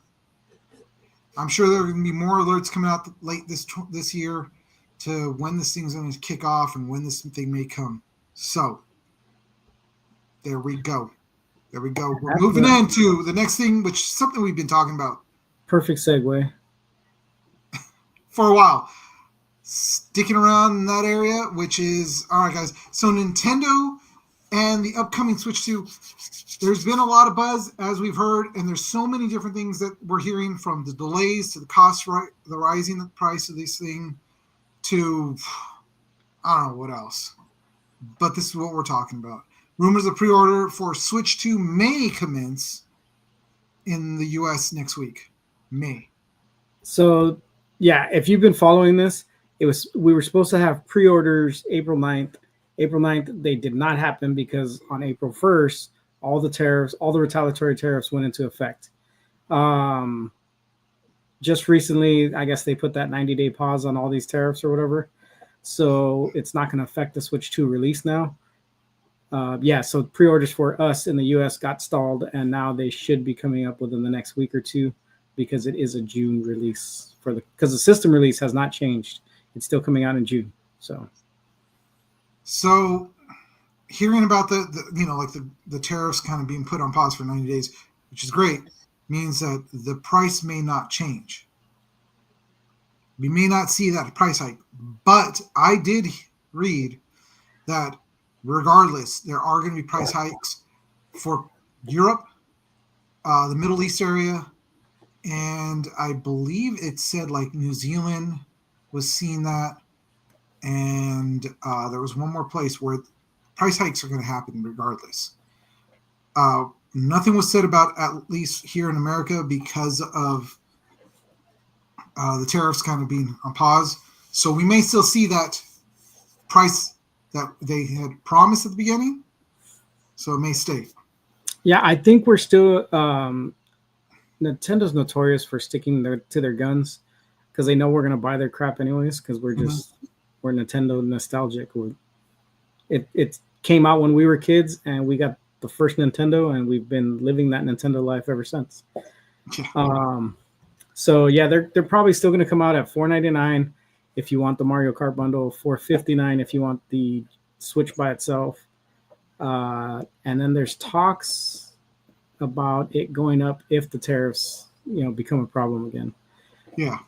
I'm sure there are going to be more alerts coming out late this year to when this thing's going to kick off and when this thing may come. So, there we go. There we go. We're moving into the next thing, which is something we've been talking about. Perfect segue. For a while. Sticking around in that area, which is, all right, guys. So Nintendo and the upcoming Switch 2, there's been a lot of buzz, as we've heard, and there's so many different things that we're hearing, from the delays to the cost, the rising price of this thing to, I don't know what else. But this is what we're talking about. Rumors of pre-order for Switch 2 may commence in the U.S. next week. May. So, yeah, if you've been following this, we were supposed to have pre-orders April 9th. April 9th, they did not happen because on April 1st, all the retaliatory tariffs went into effect. Just recently, I guess they put that 90-day pause on all these tariffs or whatever. So it's not going to affect the Switch 2 release now. So pre-orders for us in the US got stalled, and now they should be coming up within the next week or two, because it is a June release because the system release has not changed. It's still coming out in June. So hearing about the tariffs kind of being put on pause for 90 days, which is great, means that the price may not change. We may not see that price hike, but I did read that regardless, there are going to be price hikes for Europe, the Middle East area, and I believe it said like New Zealand was seeing that, and there was one more place where price hikes are going to happen regardless. Nothing was said about, at least here in America, because of the tariffs kind of being on pause. So we may still see that price that they had promised at the beginning. So it may stay. Yeah, I think we're still Nintendo's notorious for sticking to their guns, because they know we're going to buy their crap anyways, because we're Nintendo nostalgic. It came out when we were kids, and we got the first Nintendo, and we've been living that Nintendo life ever since. Yeah. So yeah, they're probably still going to come out at $4.99 if you want the Mario Kart bundle, $4.59 if you want the Switch by itself, and then there's talks about it going up if the tariffs, become a problem again. Yeah.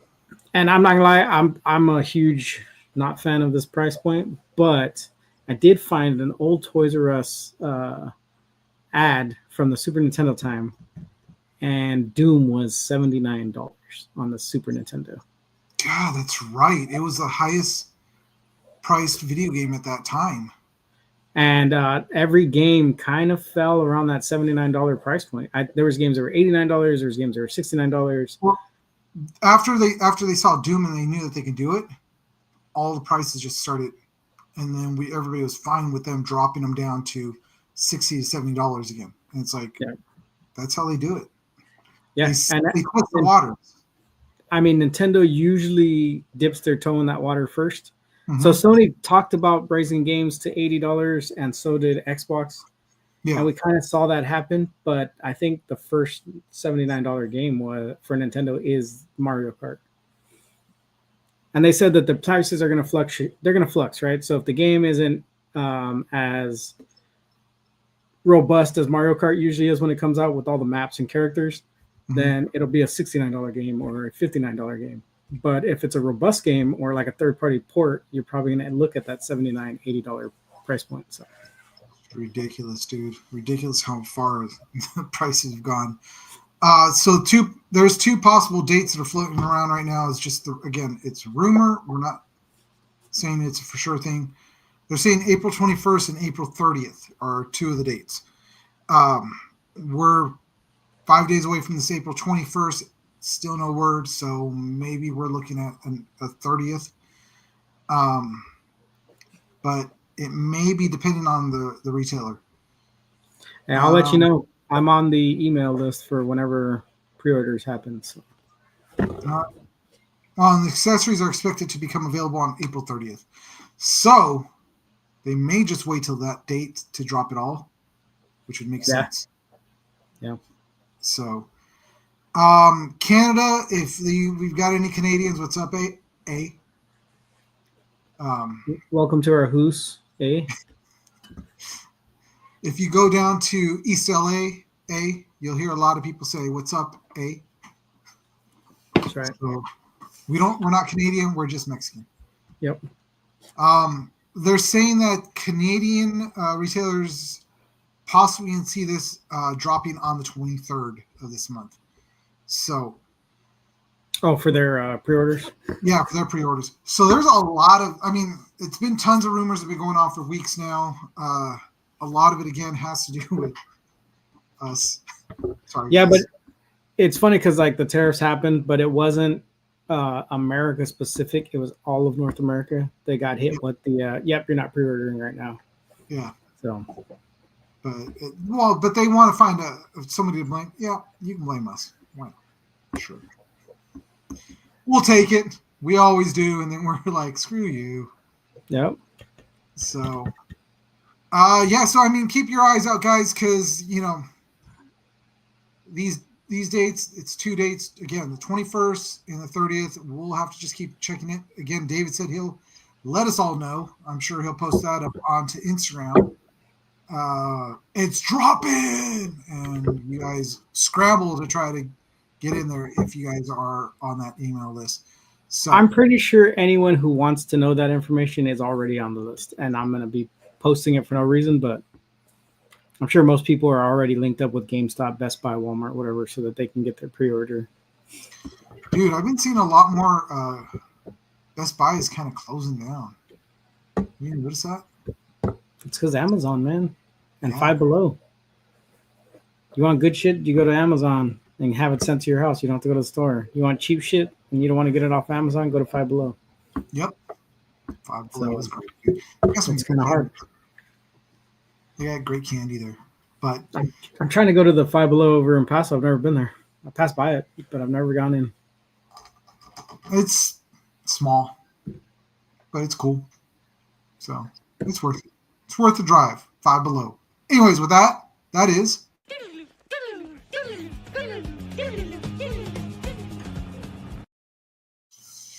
And I'm not gonna lie, I'm a huge not fan of this price point, but I did find an old Toys R Us ad from the Super Nintendo time, and Doom was $79 on the Super Nintendo. God, that's right. It was the highest priced video game at that time. And every game kind of fell around that $79 price point. There was games that were $89. There was games that were $69. Well, after they saw Doom and they knew that they could do it, all the prices just started, and then everybody was fine with them dropping them down to $60 to $70 again. And it's like, that's how they do it. Yeah, they twist the water. I mean, Nintendo usually dips their toe in that water first. Mm-hmm. So Sony talked about raising games to $80, and so did Xbox. Yeah. And we kind of saw that happen, but I think the first $79 game for Nintendo is Mario Kart. And they said that the prices are going to fluctuate. They're going to flux, right? So if the game isn't as robust as Mario Kart usually is when it comes out with all the maps and characters, then it'll be a $69 game or a $59 game. But if it's a robust game or like a third-party port, you're probably going to look at that $79, $80 price point. So ridiculous, dude. Ridiculous how far the prices have gone. So there's two possible dates that are floating around right now. It's just, it's rumor. We're not saying it's a for sure thing. They're saying April 21st and April 30th are two of the dates. We're 5 days away from this April 21st. Still no word, so maybe we're looking at a 30th. But It may be depending on the retailer. And I'll let you know. I'm on the email list for whenever pre-orders happen. So. The accessories are expected to become available on April 30th. So they may just wait till that date to drop it all, which would make sense. Yeah. So, Canada, if we've got any Canadians, what's up, A? Welcome to our Hoos, eh? If you go down to East LA, A, you'll hear a lot of people say, "What's up, A?" That's right. So we're not Canadian, we're just Mexican. Yep. They're saying that Canadian retailers possibly can see this dropping on the 23rd of this month. So. Oh, for their pre-orders? Yeah, for their pre-orders. So there's a lot of, it's been tons of rumors that have been going on for weeks now. A lot of it, again, has to do with us. Sorry. Yeah, but it's funny because, like, the tariffs happened, but it wasn't America specific. It was all of North America. They got hit with the, you're not pre-ordering right now. Yeah. So. But they want to find somebody to blame. Yeah, you can blame us. Why not? Sure. We'll take it. We always do, and then we're like, screw you. Yep. So, keep your eyes out, guys, because, these dates, it's 2 dates. Again, the 21st and the 30th. We'll have to just keep checking it. Again, David said he'll let us all know. I'm sure he'll post that up onto Instagram. It's dropping, and you guys scramble to try to get in there if you guys are on that email list. So I'm pretty sure anyone who wants to know that information is already on the list, and I'm going to be posting it for no reason, but I'm sure most people are already linked up with GameStop, Best Buy, Walmart, whatever, so that they can get their pre-order. Dude, I've been seeing a lot more Best Buy is kind of closing down. You notice that? It's because Amazon, man, and Five Below. You want good shit, you go to Amazon and have it sent to your house. You don't have to go to the store. You want cheap shit and you don't want to get it off Amazon, go to Five Below. Yep. Five Below is great. It's kind of hard. They got great candy there. But I'm trying to go to the Five Below over in Paso. I've never been there. I passed by it, but I've never gone in. It's small, but it's cool. So it's worth it. It's worth the drive. Five Below. Anyways, with that is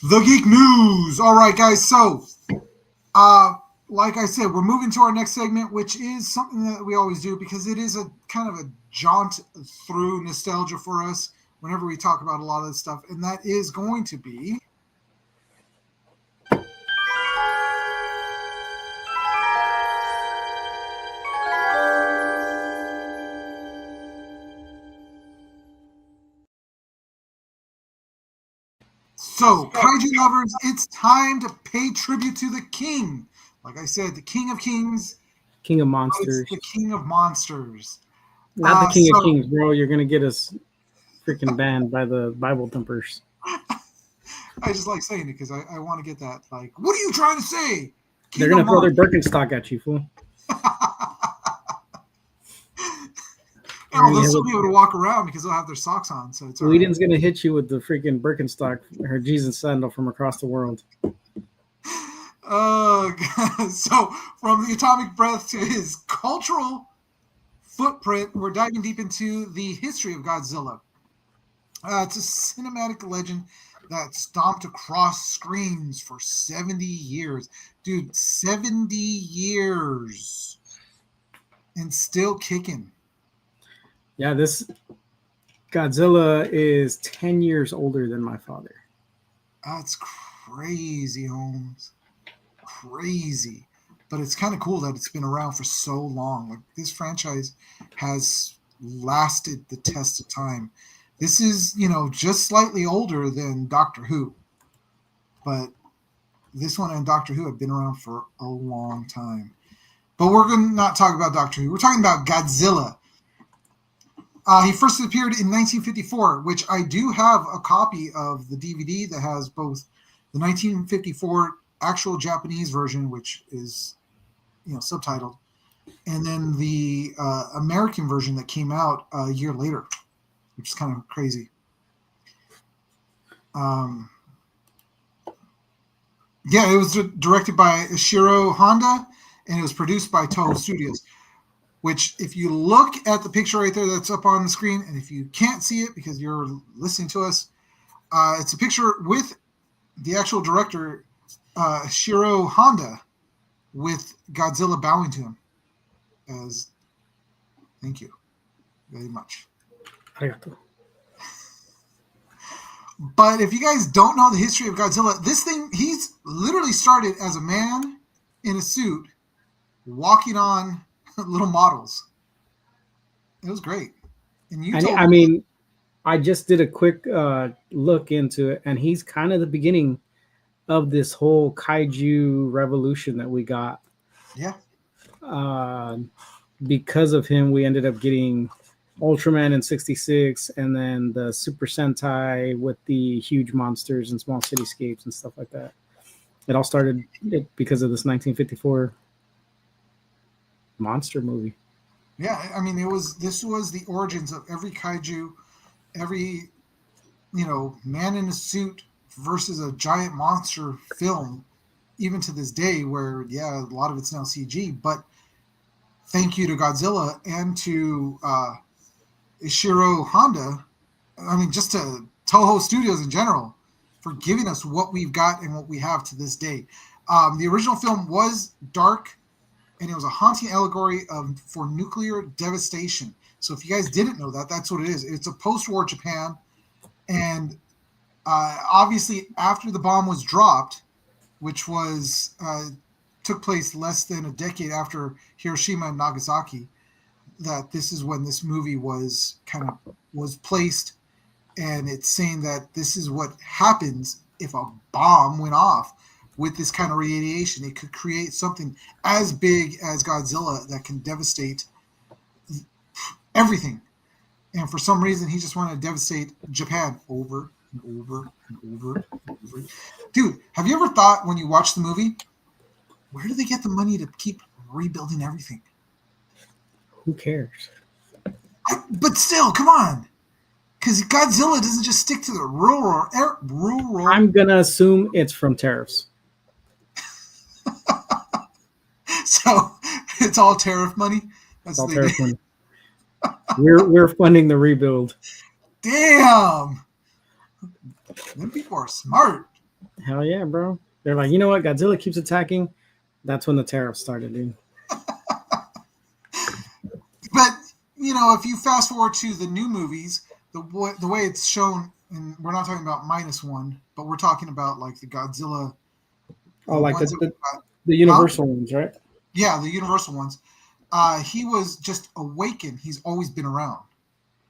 the Geek News. All right, guys. So, like I said, we're moving to our next segment, which is something that we always do because it is a kind of a jaunt through nostalgia for us whenever we talk about a lot of this stuff. And that is going to be So, Kaiju lovers, it's time to pay tribute to the king. Like I said, the king of kings. King of monsters. It's the king of monsters. Not the king of kings, bro. You're going to get us freaking banned by the Bible thumpers. I just like saying it because I want to get that. Like, what are you trying to say? King They're going to throw their Birkenstock at you, fool. Oh, they'll still be able to walk around because they'll have their socks on. So it's Whedon's going to hit you with the freaking Birkenstock, her Jesus sandal from across the world. So from the atomic breath to his cultural footprint, we're diving deep into the history of Godzilla. It's a cinematic legend that stomped across screens for 70 years. Dude, 70 years. And still kicking. Yeah, this Godzilla is 10 years older than my father. That's crazy, Holmes. Crazy. But it's kind of cool that it's been around for so long. Like, this franchise has lasted the test of time. This is, just slightly older than Doctor Who. But this one and Doctor Who have been around for a long time. But we're going to not talk about Doctor Who. We're talking about Godzilla. He first appeared in 1954, which I do have a copy of the DVD that has both the 1954 actual Japanese version, which is subtitled, and then the American version that came out a year later, which is kind of crazy. Yeah, it was directed by Ishiro Honda, and it was produced by Toho Studios. Which, if you look at the picture right there that's up on the screen, and if you can't see it because you're listening to us, it's a picture with the actual director, Ishiro Honda, with Godzilla bowing to him as thank you very much. Arigato. But if you guys don't know the history of Godzilla, this thing, he's literally started as a man in a suit walking on little models. It was great. And you I mean, I just did a quick look into it, and he's kind of the beginning of this whole kaiju revolution that we got. Yeah. Because of him, we ended up getting Ultraman in '66, and then the Super Sentai with the huge monsters and small cityscapes and stuff like that. It all started because of this 1954 monster movie. Yeah, I mean, this was the origins of every kaiju, every man in a suit versus a giant monster film, even to this day, where a lot of it's now CG. But thank you to Godzilla and to Ishiro Honda, I mean, just to Toho Studios in general, for giving us what we've got and what we have to this day. The original film was dark, and it was a haunting allegory for nuclear devastation. So if you guys didn't know that, that's what it is. It's a post-war Japan, and obviously after the bomb was dropped, which was took place less than a decade after Hiroshima and Nagasaki, that this is when this movie was placed, and it's saying that this is what happens if a bomb went off with this kind of radiation. It could create something as big as Godzilla that can devastate everything. And for some reason, he just wanted to devastate Japan over and over and over and over. Dude, have you ever thought when you watch the movie, where do they get the money to keep rebuilding everything? Who cares? But still, come on. Because Godzilla doesn't just stick to the rural. I'm going to assume it's from tariffs. So it's all tariff money? That's all tariff money. We're funding the rebuild. Damn. Them people are smart. Hell yeah, bro. They're like, you know what? Godzilla keeps attacking. That's when the tariffs started, dude. But, if you fast forward to the new movies, the way it's shown, and we're not talking about -1, but we're talking about like the Godzilla. Oh, like the Universal ones, right? Yeah, the Universal ones. He was just awakened. He's always been around.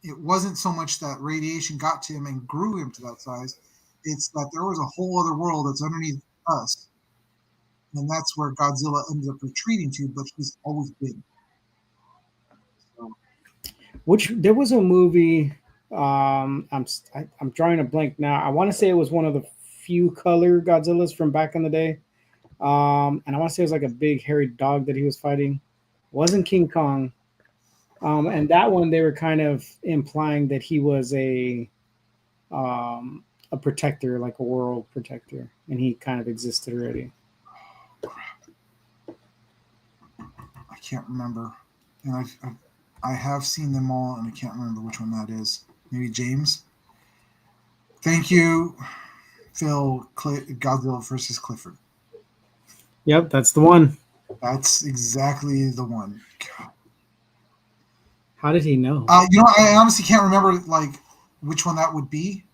It wasn't so much that radiation got to him and grew him to that size. It's that there was a whole other world that's underneath us. And that's where Godzilla ends up retreating to, but he's always been. So. Which there was a movie. I'm drawing a blank now. I want to say it was one of the few color Godzillas from back in the day. And I want to say it was like a big hairy dog that he was fighting. It wasn't King Kong. And that one they were kind of implying that he was a protector, like a world protector, and he kind of existed already. I can't remember, and I have seen them all, and I can't remember which one that is. Maybe James. Thank you, Phil. Godzilla versus Clifford. Yep, that's the one. That's exactly the one. God. How did he know? I honestly can't remember like which one that would be,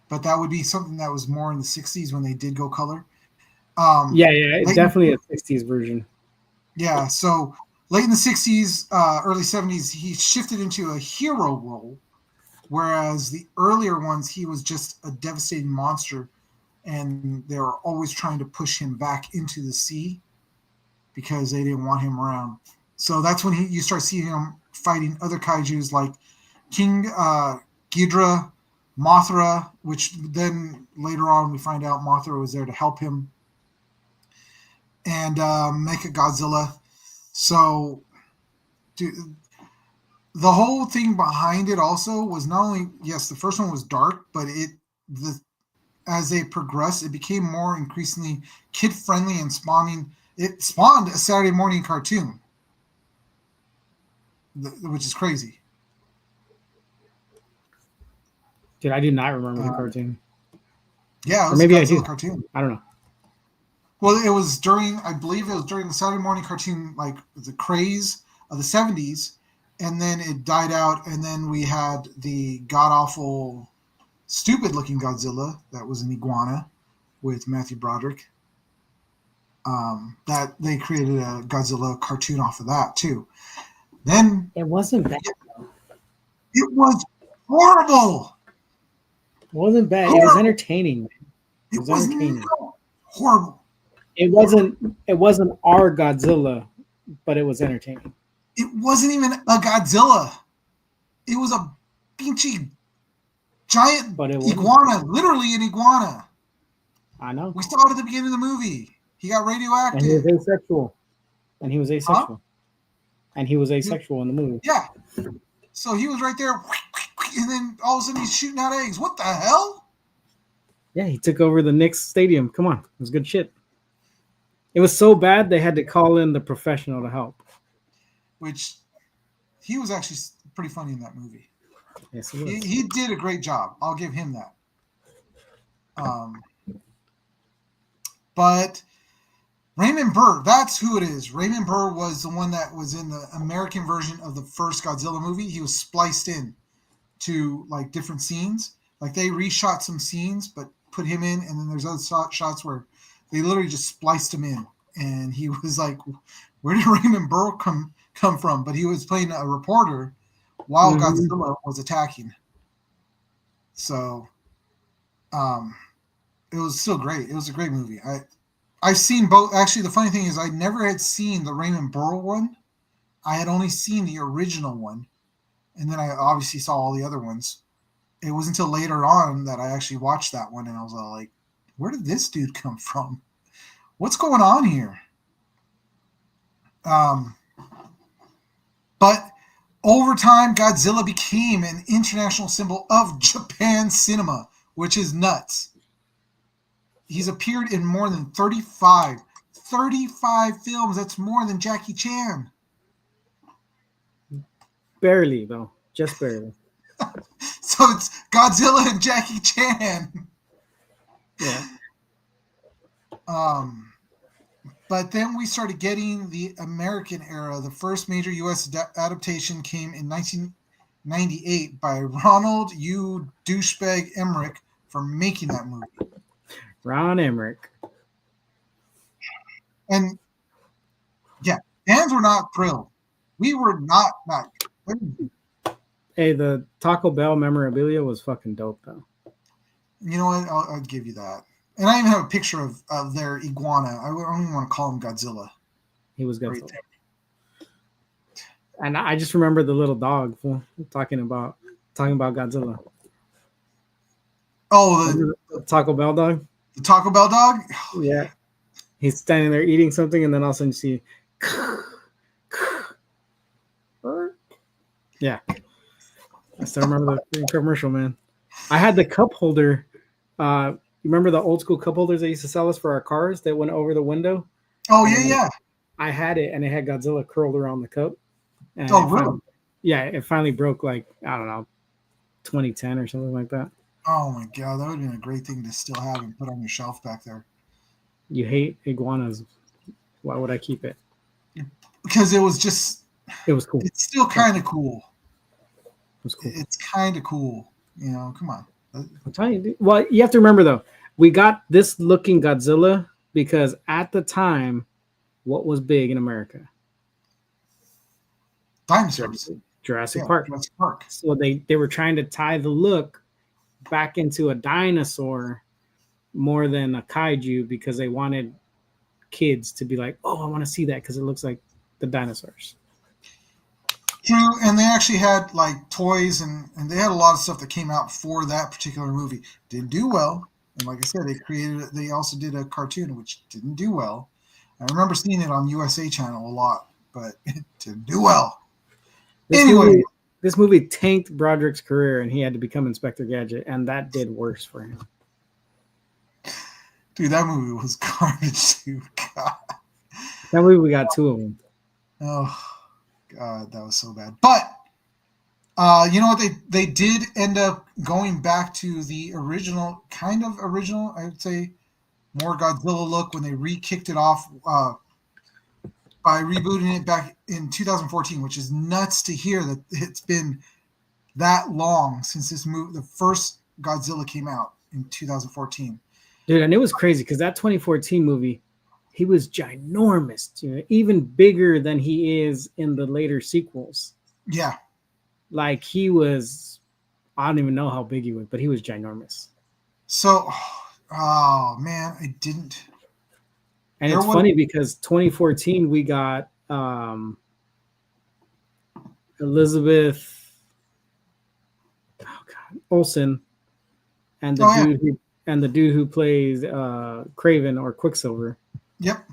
but that would be something that was more in the '60s when they did go color. It's definitely a '60s version. Yeah, so late in the '60s, early '70s, he shifted into a hero role, whereas the earlier ones, he was just a devastating monster, and they were always trying to push him back into the sea because they didn't want him around. So that's when you start seeing him fighting other kaijus like King Ghidorah, Mothra, which then later on we find out Mothra was there to help him, and Mechagodzilla. So, dude, the whole thing behind it also was not only, yes, the first one was dark, but as they progressed, it became more increasingly kid friendly and it spawned a Saturday morning cartoon, which is crazy. Dude, I do not remember the cartoon. Yeah, it Or was maybe a I do. Godzilla cartoon. I don't know. Well, it was during, I believe it was during the Saturday morning cartoon, like the craze of the 70s, and then it died out, and then we had the god-awful, stupid-looking Godzilla that was an iguana with Matthew Broderick. That they created a Godzilla cartoon off of that, too. Then It wasn't bad. it was horrible. It wasn't bad. It was entertaining. It was entertaining. Horrible. It wasn't our Godzilla, but it was entertaining. It wasn't even a Godzilla. It was a pinchy giant iguana, literally an iguana. I know. We saw it at the beginning of the movie. He got radioactive. And he was asexual. And he was asexual in the movie. Yeah. So he was right there, and then all of a sudden he's shooting out eggs. What the hell? Yeah, he took over the Knicks stadium. Come on. It was good shit. It was so bad they had to call in the professional to help. Which he was actually pretty funny in that movie. Yes, he was. He did a great job. I'll give him that. But Raymond Burr, that's who it is. Raymond Burr was the one that was in the American version of the first Godzilla movie. He was spliced in to like different scenes. Like they reshot some scenes, but put him in, and then there's other shots where they literally just spliced him in. And he was like, where did Raymond Burr come from? But he was playing a reporter while Godzilla was attacking. So it was still great. It was a great movie. I've seen both. Actually, the funny thing is I never had seen the Raymond Burr one. I had only seen the original one. And then I obviously saw all the other ones. It wasn't until later on that I actually watched that one, and I was all like, where did this dude come from? What's going on here? But over time, Godzilla became an international symbol of Japan cinema, which is nuts. He's appeared in more than 35 films. That's more than Jackie Chan. Barely, though. Just barely. So it's Godzilla and Jackie Chan. Yeah. But then we started getting the American era. The first major U.S. adaptation came in 1998 by Ronald U. Douchebag Emmerich for making that movie. Ron Emmerich. And yeah, fans were not thrilled. We were not. Hey, the Taco Bell memorabilia was fucking dope, though. You know what? I'll give you that. And I even have a picture of their iguana. I don't even want to call him Godzilla. He was Godzilla. Right there. And I just remember the little dog talking about Godzilla. Oh, the Taco Bell dog? The Taco Bell dog? Oh, yeah. He's standing there eating something, and then all of a sudden you see... Yeah. I still remember the commercial, man. I had the cup holder. You remember the old school cup holders they used to sell us for our cars that went over the window? Oh, yeah. I had it, and it had Godzilla curled around the cup. And really? It finally broke, like, I don't know, 2010 or something like that. Oh, my God. That would have been a great thing to still have and put on your shelf back there. You hate iguanas. Why would I keep it? Because it was just... It was cool. It's still kind of cool. It was cool. It's kind of cool. You know, come on. I'm telling you. Well, you have to remember, though, we got this looking Godzilla because at the time, what was big in America? Dinosaurs. Jurassic Park. Jurassic Park. So they were trying to tie the look back into a dinosaur more than a kaiju because they wanted kids to be like, oh, I want to see that because it looks like the dinosaurs. True, and they actually had like toys and they had a lot of stuff that came out for that particular movie. Didn't do well, and like I said, they also did a cartoon which didn't do well. I remember seeing it on USA Channel a lot, but it didn't do well. This Anyway. movie, this movie tanked Broderick's career, and he had to become Inspector Gadget, and that did worse for him. Dude, that movie was garbage, dude. God. That movie, we got 2 of them. Oh, God, that was so bad. But, you know what? They did end up going back to the original, I would say, more Godzilla look when they re-kicked it off by rebooting it back in 2014, which is nuts to hear that it's been that long since this movie, the first Godzilla came out in 2014. Dude, and it was crazy because that 2014 movie, he was ginormous, even bigger than he is in the later sequels. Yeah. Like he was, I don't even know how big he was, but he was ginormous. So, oh man, I didn't. And it's funny because 2014 we got Elizabeth Olsen and the dude who plays Craven or Quicksilver. Yep.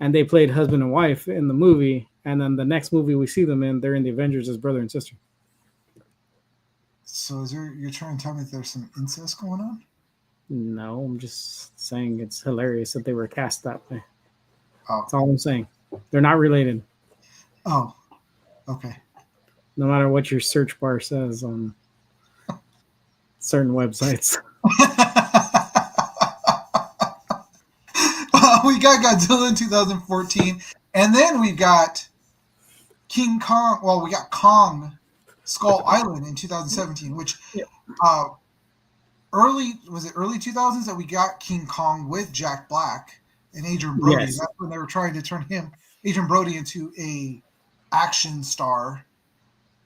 And they played husband and wife in the movie, and then the next movie we see them in, they're in the Avengers as brother and sister. So you're trying to tell me there's some incest going on? No, I'm just saying it's hilarious that they were cast that way. Oh. That's all I'm saying. They're not related. Oh, okay. No matter what your search bar says on certain websites. We got Godzilla in 2014, and then we got King Kong. Well, we got Kong Skull Island in 2017, which early 2000s that we got King Kong with Jack Black and Adrian Brody. Yes. That's when they were trying to turn Adrian Brody, into a action star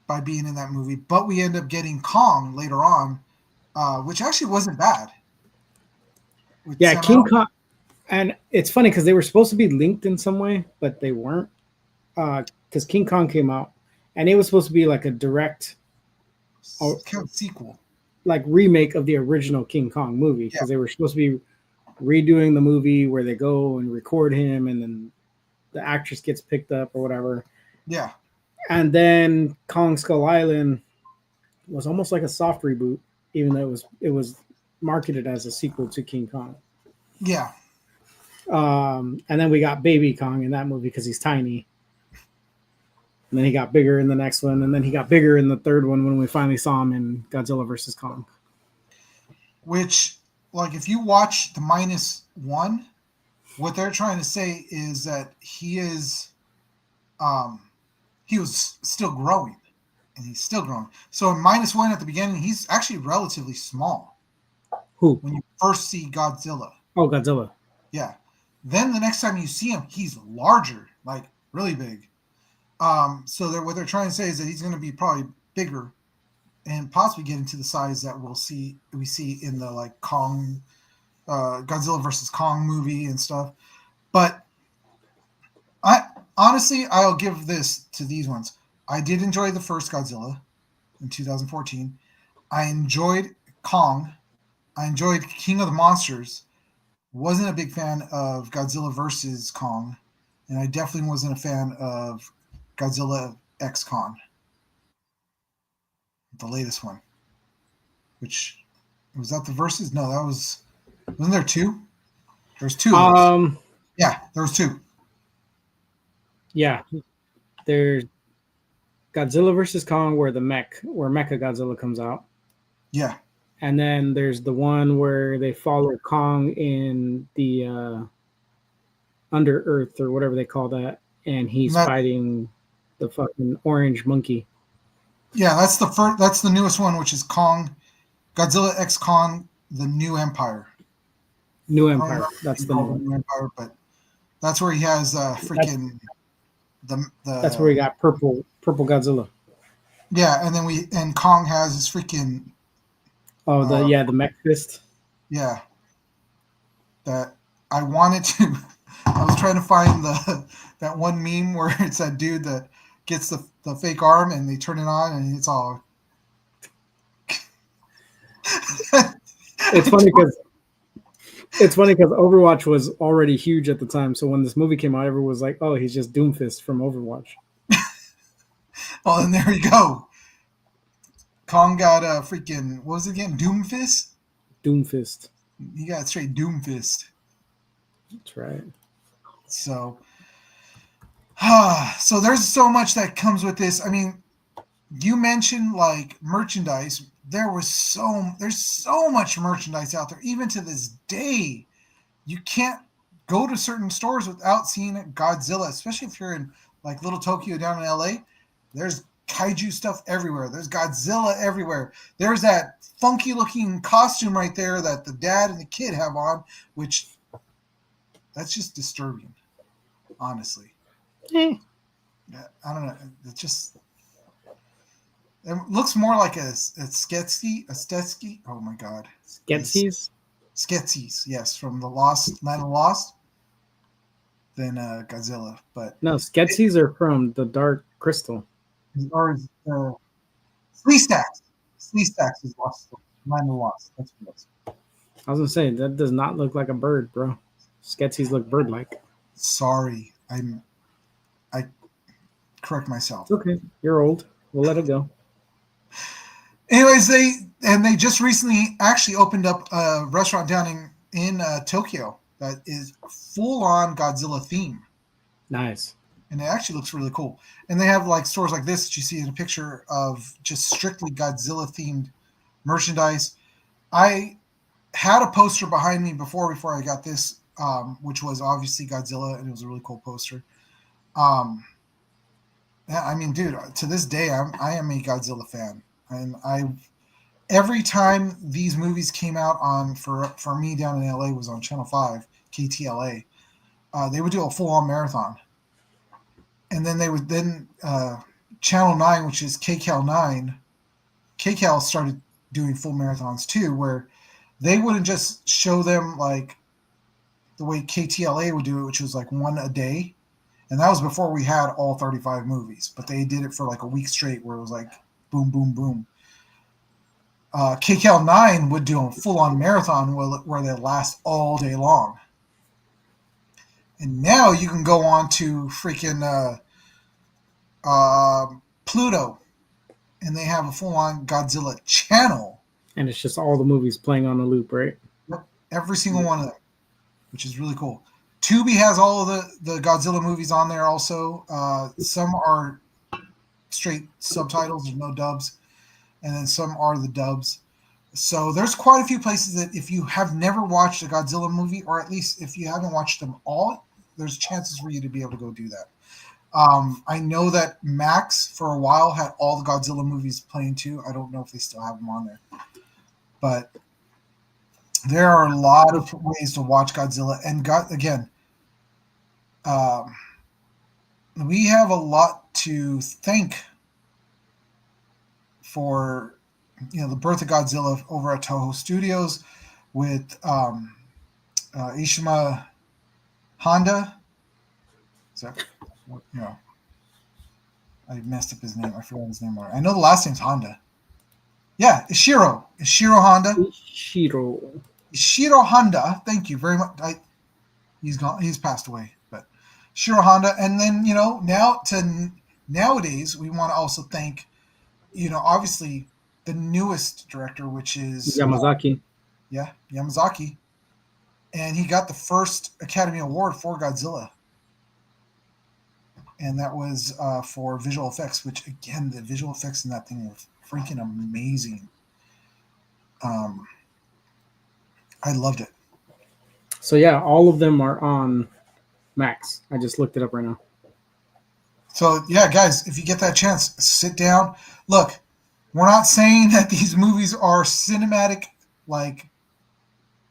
by being in that movie. But we end up getting Kong later on, which actually wasn't bad. Yeah, King Kong. And it's funny because they were supposed to be linked in some way, but they weren't. Because King Kong came out, and it was supposed to be like a direct kind of sequel, like remake of the original King Kong movie. Because they were supposed to be redoing the movie where they go and record him, and then the actress gets picked up or whatever. Yeah. And then Kong Skull Island was almost like a soft reboot, even though it was marketed as a sequel to King Kong. Yeah. And then we got Baby Kong in that movie because he's tiny. And then he got bigger in the next one, and then he got bigger in the third one when we finally saw him in Godzilla vs. Kong. Which, like, if you watch the -1, what they're trying to say is that he was still growing, and he's still growing. So in -1 at the beginning, he's actually relatively small. Who? When you first see Godzilla. Oh, Godzilla. Yeah. Then the next time you see him, he's larger, like really big. So what they're trying to say is that he's going to be probably bigger and possibly get into the size that we see in the like Kong, Godzilla versus Kong movie and stuff. But I'll give this to these ones. I did enjoy the first Godzilla in 2014. I enjoyed Kong. I enjoyed King of the Monsters. Wasn't a big fan of Godzilla versus Kong, and I definitely wasn't a fan of Godzilla X Kong, the latest one. Which was that the versus? No, wasn't there 2? There's 2. Yeah, there was 2. Yeah, there's Godzilla versus Kong where Mecha Godzilla comes out. Yeah. And then there's the one where they follow Kong in the Under Earth or whatever they call that, and he's fighting the fucking orange monkey. Yeah, that's the first. That's the newest one, which is Kong, Godzilla X Kong, the New Empire. New Empire. That's the New Empire, but that's where he has freaking the. That's where he got purple Godzilla. Yeah, and then Kong has his freaking. Oh, the mech fist. Yeah. That I wanted to. I was trying to find that one meme where it's that dude that gets the fake arm and they turn it on and it's all. It's funny because It's funny because Overwatch was already huge at the time. So when this movie came out, everyone was like, "Oh, he's just Doomfist from Overwatch." Oh, and there you go. Kong got a freaking, what was it again? Doomfist? Doomfist. He got straight Doomfist. That's right. So, so there's so much that comes with this. I mean, you mentioned like merchandise. There's so much merchandise out there. Even to this day, you can't go to certain stores without seeing Godzilla, especially if you're in like Little Tokyo down in LA. There's kaiju stuff everywhere. There's Godzilla everywhere. There's that funky looking costume right there that the dad and the kid have on, which that's just disturbing, honestly. Eh. I don't know. It looks more like a Stetsky. Oh my god. Skeksis? Skeksis, yes, from the Lost, Land of Lost, than Godzilla. But No, Skeksis are from the Dark Crystal. or Sleestaks. Sleestaks is Lost, Land of Lost. That's what it was. I was gonna say that does not look like a bird, bro. Skeksis look bird-like. Sorry, I correct myself. It's okay. You're old. We'll let it go. Anyways, they just recently actually opened up a restaurant down in Tokyo that is full on Godzilla theme, Nice. and it actually looks really cool. And they have like stores like this that you see in a picture of just strictly Godzilla themed merchandise. I had a poster behind me before I got this, which was obviously Godzilla, and it was a really cool poster. Yeah, I mean, dude, to this day, I am a Godzilla fan. And every time these movies came out on for me down in LA was on Channel 5, KTLA, they would do a full on marathon. And then they would Channel 9, which is KCAL 9, KCAL started doing full marathons too, where they wouldn't just show them like the way KTLA would do it, which was like one a day. And that was before we had all 35 movies, but they did it for like a week straight where it was like boom, boom, boom. KCAL 9 would do a full-on marathon where they last all day long. And now you can go on to freaking Pluto, and they have a full-on Godzilla channel. And it's just all the movies playing on a loop, right? Yep, every single one of them, which is really cool. Tubi has all of the Godzilla movies on there also. Some are straight subtitles, there's no dubs, and then some are the dubs. So there's quite a few places that if you have never watched a Godzilla movie, or at least if you haven't watched them all, there's chances for you to be able to go do that. I know that Max for a while had all the Godzilla movies playing too. I don't know if they still have them on there, but there are a lot of ways to watch Godzilla. And again, we have a lot to thank for, the birth of Godzilla over at Toho Studios with Ishima Honda. Is that, I messed up his name. I forgot his name already. I know the last name's Honda. Yeah, Ishiro Honda. Ishiro Honda. Thank you very much. He's gone. He's passed away. But Ishiro Honda, and then nowadays we want to also thank, obviously the newest director, which is Yamazaki. Yamazaki, and he got the first Academy Award for Godzilla, and that was for visual effects. Which again, the visual effects in that thing were freaking amazing. I loved it. So yeah, all of them are on Max. I just looked it up right now. So yeah, guys, if you get that chance, sit down. Look, we're not saying that these movies are cinematic, like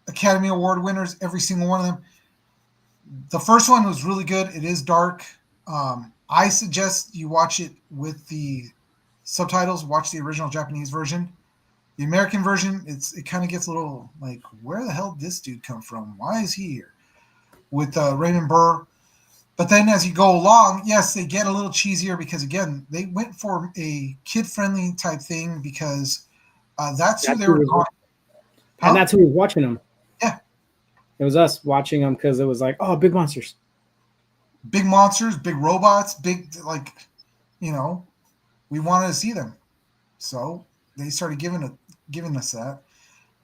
Academy Award winners, every single one of them. The first one was really good. It is dark. I suggest you watch it with the subtitles. Watch the original Japanese version. The American version, it kind of gets a little like, where the hell did this dude come from? Why is he here? With Raymond Burr. But then as you go along, yes, they get a little cheesier because, again, they went for a kid-friendly type thing because that's who they were going. And that's who was watching them. Yeah. It was us watching them because it was like, oh, big monsters. Big monsters, big robots, big like, we wanted to see them. So they started giving us that.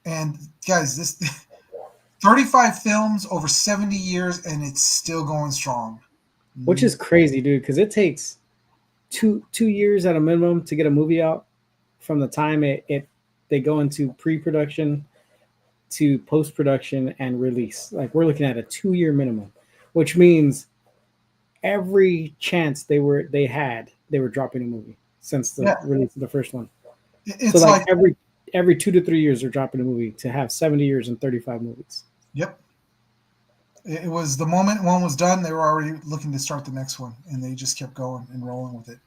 And guys, this 35 films over 70 years, and it's still going strong. Which is crazy, dude, because it takes two years at a minimum to get a movie out from the time they go into pre-production to post-production and release. Like we're looking at a 2-year minimum, which means every chance they were dropping a movie since the release of the first one. It's so like every 2 to 3 years they're dropping a movie to have 70 years and 35 movies. Yep. It was the moment one was done, they were already looking to start the next one, and they just kept going and rolling with it.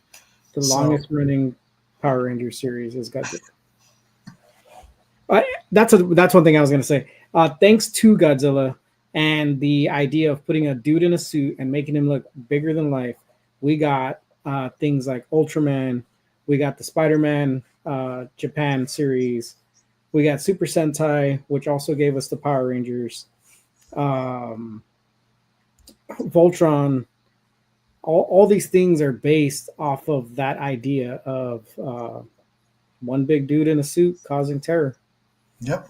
The longest running Power Rangers series is Godzilla. That's one thing I was going to say. Thanks to Godzilla and the idea of putting a dude in a suit and making him look bigger than life, we got things like Ultraman. We got the Spider-Man Japan series. We got Super Sentai, which also gave us the Power Rangers. Voltron. All these things are based off of that idea of one big dude in a suit causing terror. Yep.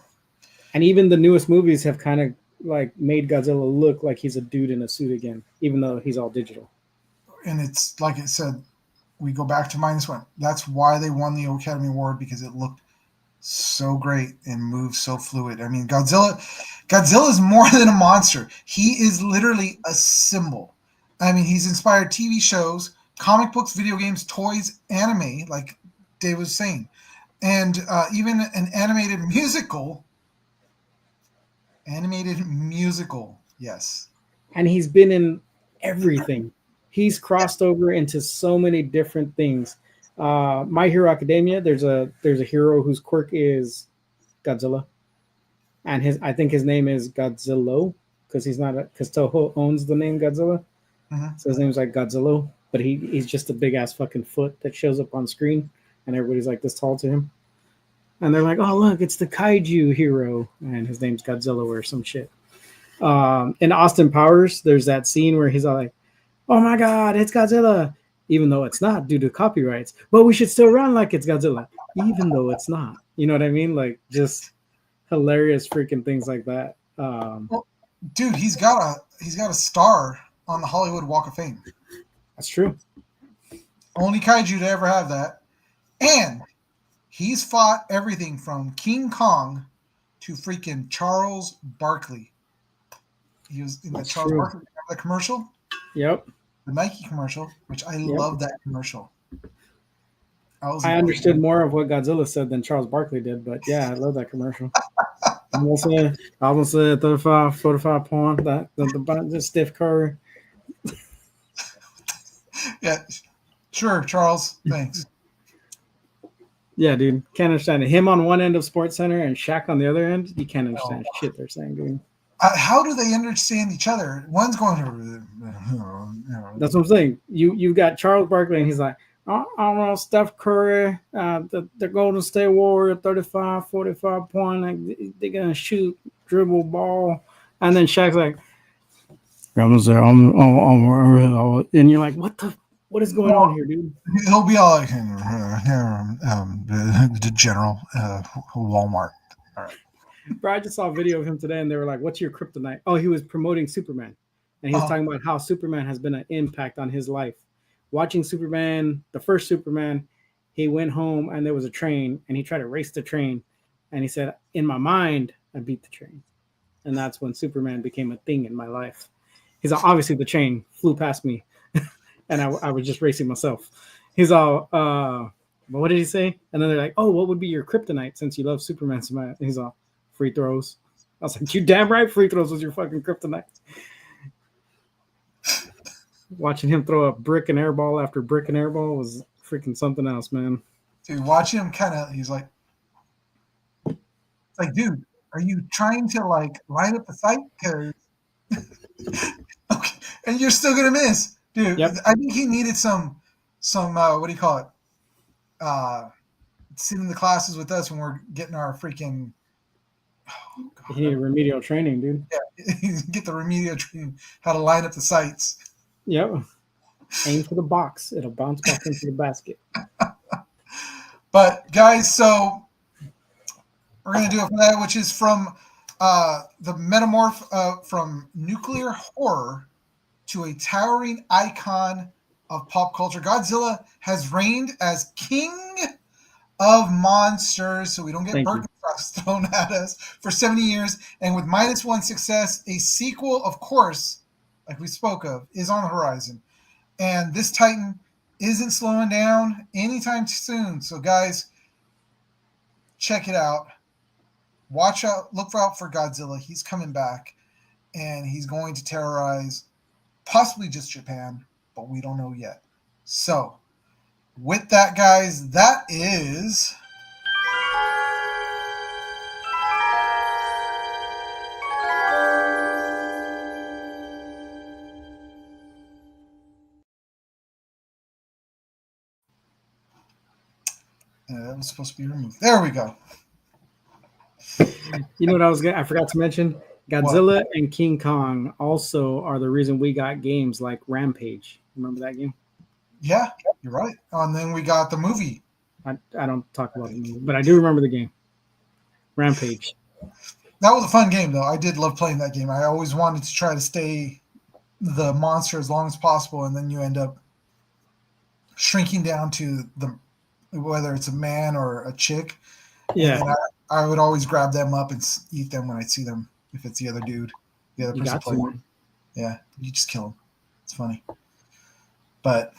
And even the newest movies have kind of like made Godzilla look like he's a dude in a suit again, even though he's all digital. And it's like I said, we go back to -1. That's why they won the Academy Award, because it looked so great and moved so fluid. I mean, Godzilla is more than a monster. He is literally a symbol. I mean, he's inspired TV shows, comic books, video games, toys, anime, like Dave was saying, and even an animated musical. Yes. And he's been in everything. He's crossed over into so many different things. My Hero Academia, there's a hero whose quirk is Godzilla, and I think his name is Godzilla because Toho owns the name Godzilla. So his name's like Godzilla, but he's just a big ass fucking foot that shows up on screen, and everybody's like this tall to him. And they're like, oh, look, it's the kaiju hero. And his name's Godzilla or some shit. In Austin Powers, there's that scene where he's all like, oh, my God, it's Godzilla. Even though it's not due to copyrights. But we should still run like it's Godzilla. Even though it's not. You know what I mean? Like, just hilarious freaking things like that. Well, dude, he's got a star on the Hollywood Walk of Fame. That's true. Only kaiju to ever have that. And he's fought everything from King Kong to freaking Charles Barkley. He was in the Charles Barkley commercial. Yep. The Nike commercial, which I love that commercial. I understood more of what Godzilla said than Charles Barkley did, but yeah, I love that commercial. I almost said 35, 45 points. The Steph Curry. Yeah, sure, Charles. Thanks. Yeah, dude. Can't understand it. Him on one end of Sports Center and Shaq on the other end. You can't understand shit they're saying, dude. How do they understand each other? One's going That's what I'm saying. You've got Charles Barkley, and he's like, I don't know, Steph Curry, the Golden State Warrior, 35, 45 point. Like, they're going to shoot, dribble, ball. And then Shaq's like, and you're like, what is going on here, dude? He'll be all like, the general Walmart. All right. Bro, I just saw a video of him today, and they were like, what's your kryptonite? Oh, he was promoting Superman. And he was talking about how Superman has been an impact on his life. Watching Superman, the first Superman, he went home, and there was a train, and he tried to race the train. And he said, in my mind, I beat the train. And that's when Superman became a thing in my life. He's like, obviously, the train flew past me, and I was just racing myself. He's all, but what did he say? And then they're like, oh, what would be your kryptonite since you love Superman so much? And he's all, free throws. I was like, you damn right free throws was your fucking kryptonite. Watching him throw a brick and airball after brick and airball was freaking something else, man. Dude, watching him he's like, it's like, dude, are you trying to like line up the sight? Because okay. And you're still gonna miss, dude. Yep. I think he needed some what do you call it? Sit in the classes with us when we're getting our freaking. He needed remedial training, dude. Yeah, Get the remedial training, how to line up the sights. Yep. Aim for the box. It'll bounce back into the basket. But guys, so we're gonna do it for that, which is from the metamorph from nuclear horror to a towering icon of pop culture. Godzilla has reigned as king of monsters, so we don't get Thank you. Birkenstocks thrown at us for 70 years. And with -1 success, a sequel, of course, like we spoke of, is on the horizon. And this Titan isn't slowing down anytime soon. So, guys, check it out. Watch out, look out for Godzilla. He's coming back, and he's going to terrorize possibly just Japan, but we don't know yet. So, with that, guys, that is that was supposed to be removed. There we go. You know what I forgot to mention? Godzilla and King Kong also are the reason we got games like Rampage. Remember that game? Yeah, you're right. And then we got the movie. I don't talk about the movie, but I do remember the game. Rampage. That was a fun game, though. I did love playing that game. I always wanted to try to stay the monster as long as possible, and then you end up shrinking down to whether it's a man or a chick. Yeah. And I would always grab them up and eat them when I see them. If it's the other dude, the other person playing. Yeah, you just kill him. It's funny. But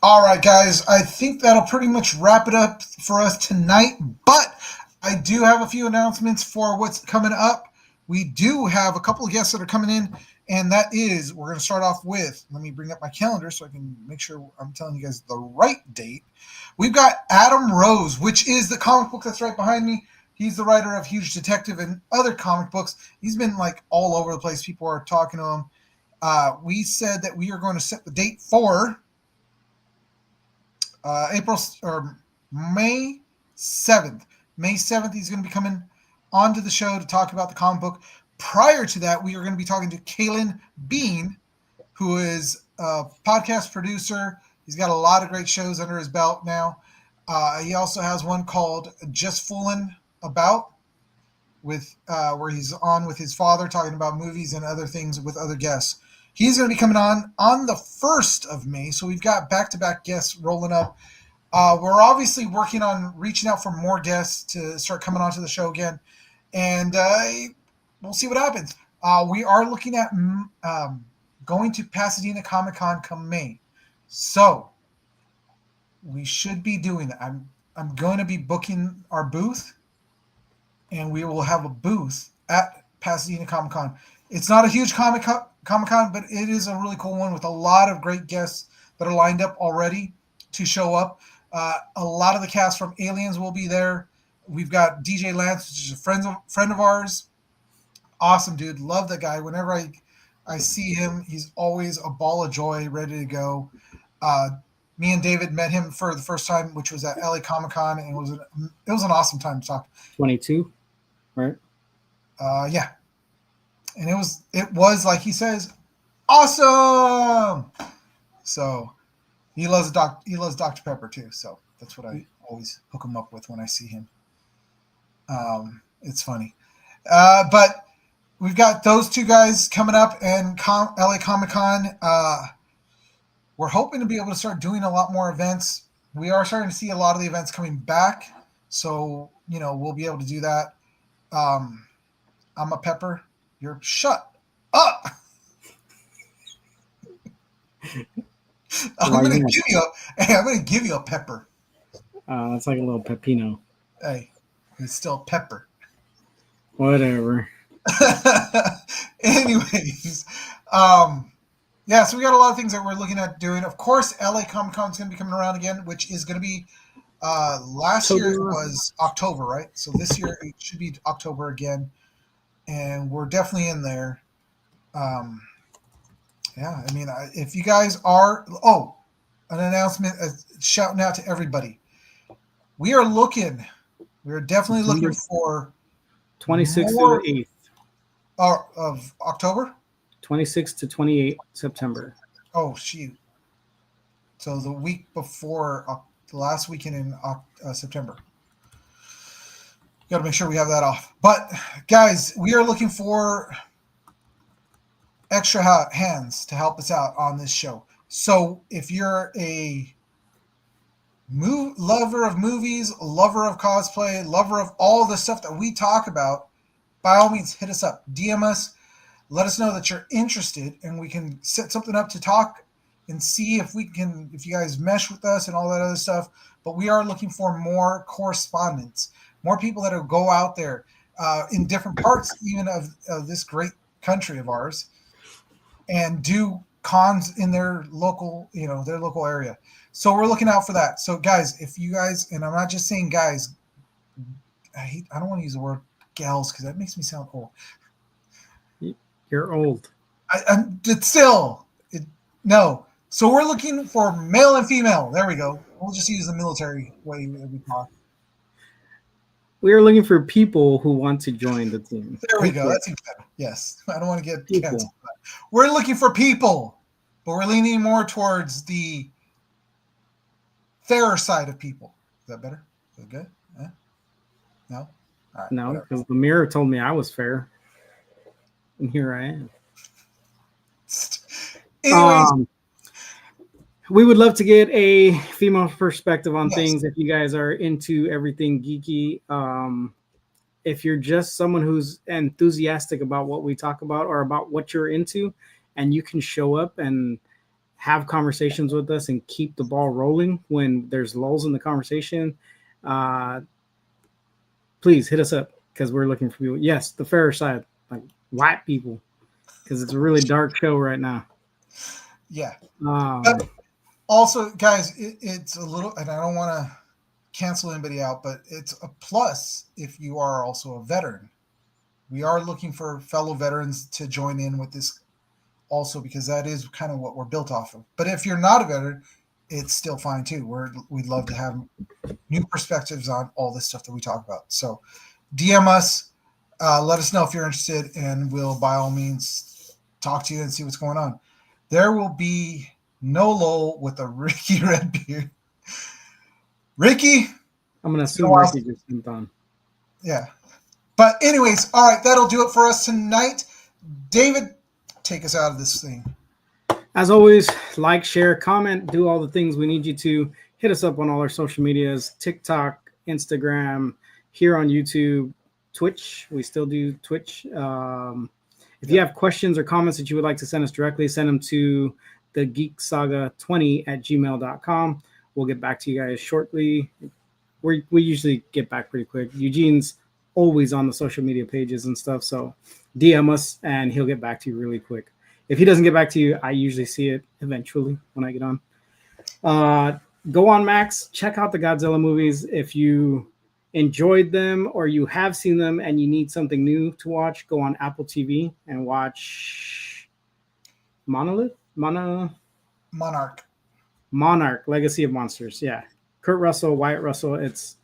all right, guys, I think that'll pretty much wrap it up for us tonight. But I do have a few announcements for what's coming up. We do have a couple of guests that are coming in, and that is, we're going to start off with, let me bring up my calendar so I can make sure I'm telling you guys the right date. We've got Adam Rose, which is the comic book that's right behind me. He's the writer of Huge Detective and other comic books. He's been like all over the place. People are talking to him. We said that we are going to set the date for May 7th. May 7th, he's going to be coming onto the show to talk about the comic book. Prior to that, we are going to be talking to Kalen Bean, who is a podcast producer. He's got a lot of great shows under his belt now. He also has one called Just Foolin' About, with where he's on with his father talking about movies and other things with other guests. He's going to be coming on the 1st of May, so we've got back-to-back guests rolling up. We're obviously working on reaching out for more guests to start coming onto the show again, and we'll see what happens. We are looking at going to Pasadena Comic-Con come May, so we should be doing that. I'm going to be booking our booth, and we will have a booth at Pasadena Comic-Con. It's not a huge Comic-Con, but it is a really cool one with a lot of great guests that are lined up already to show up. A lot of the cast from Aliens will be there. We've got DJ Lance, which is a friend of ours. Awesome dude. Love that guy. Whenever I see him, he's always a ball of joy, ready to go. Me and David met him for the first time, which was at LA Comic-Con, and it was an awesome time to talk. 22, right? Yeah. And it was like he says, awesome. So he loves Dr. Pepper too. So that's what I always hook him up with when I see him. It's funny. But we've got those two guys coming up, and LA Comic-Con. We're hoping to be able to start doing a lot more events. We are starting to see a lot of the events coming back. So, we'll be able to do that. I'm a Pepper. You're shut up. I'm gonna give you a pepper. It's like a little pepino. Hey, it's still pepper. Whatever. Anyways, yeah, so we got a lot of things that we're looking at doing. Of course, LA Comic-Con is going to be coming around again, which is going to be last year it was October, right? So this year it should be October again, and we're definitely in there. Yeah, I mean, if you guys are an announcement, shouting out to everybody. We're definitely looking for 26th to the 8th. of October. 26 to 28 September. Oh shoot! So the week before the last weekend in September. Got to make sure we have that off. But guys, we are looking for extra hands to help us out on this show. So if you're a lover of movies, lover of cosplay, lover of all the stuff that we talk about, by all means, hit us up, DM us, let us know that you're interested, and we can set something up to talk and see if you guys mesh with us and all that other stuff. But we are looking for more correspondents, more people that will go out there in different parts even of this great country of ours and do cons in their local area. So we're looking out for that. So guys, if you guys, and I'm not just saying guys, I don't want to use the word gals because that makes me sound old. You're old. No. So we're looking for male and female. There we go. We'll just use the military way we talk. We are looking for people who want to join the team. There we go. That's even better. Yes. I don't want to get canceled. We're looking for people, but we're leaning more towards the fairer side of people. Is that better? Is that good? No? All right. No, because the mirror told me I was fair. And here I am. Anyways. We would love to get a female perspective on things if you guys are into everything geeky. If you're just someone who's enthusiastic about what we talk about or about what you're into, and you can show up and have conversations with us and keep the ball rolling when there's lulls in the conversation, please hit us up because we're looking for people. Yes, the fairer side, like white people, because it's a really dark show right now. Yeah. Also, guys, it's a little, and I don't want to cancel anybody out, but it's a plus if you are also a veteran. We are looking for fellow veterans to join in with this also, because that is kind of what we're built off of. But if you're not a veteran, it's still fine too. We'd love to have new perspectives on all this stuff that we talk about. So DM us, let us know if you're interested, and we'll by all means talk to you and see what's going on. There will be no lull with a Ricky Redbeard. Ricky? I'm going to assume Ricky just jumped on. Yeah. But anyways, all right, that'll do it for us tonight. David, take us out of this thing. As always, like, share, comment, do all the things we need you to. Hit us up on all our social medias, TikTok, Instagram, here on YouTube, Twitch. We still do Twitch. If you have questions or comments that you would like to send us directly, send them to thegeeksaga20@gmail.com. We'll get back to you guys shortly. We usually get back pretty quick. Eugene's always on the social media pages and stuff, so DM us and he'll get back to you really quick. If he doesn't get back to you, I usually see it eventually when I get on. Go on Max, check out the Godzilla movies. If you enjoyed them or you have seen them and you need something new to watch, go on Apple TV and watch Monarch, Legacy of Monsters. Yeah, Kurt Russell, Wyatt Russell. It's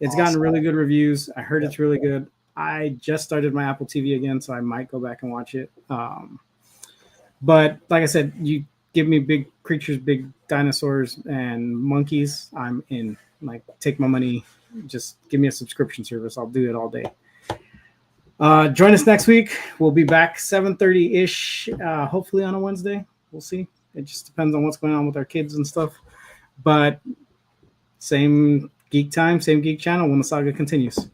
awesome. Gotten really good reviews. I heard it's really good. I just started my Apple TV again, so I might go back and watch it. But like I said, you give me big creatures, big dinosaurs, and monkeys, I'm in. Like, take my money. Just give me a subscription service. I'll do it all day. Join us next week. We'll be back 7:30-ish, hopefully on a Wednesday. We'll see. It just depends on what's going on with our kids and stuff. But same geek time, same geek channel when the saga continues.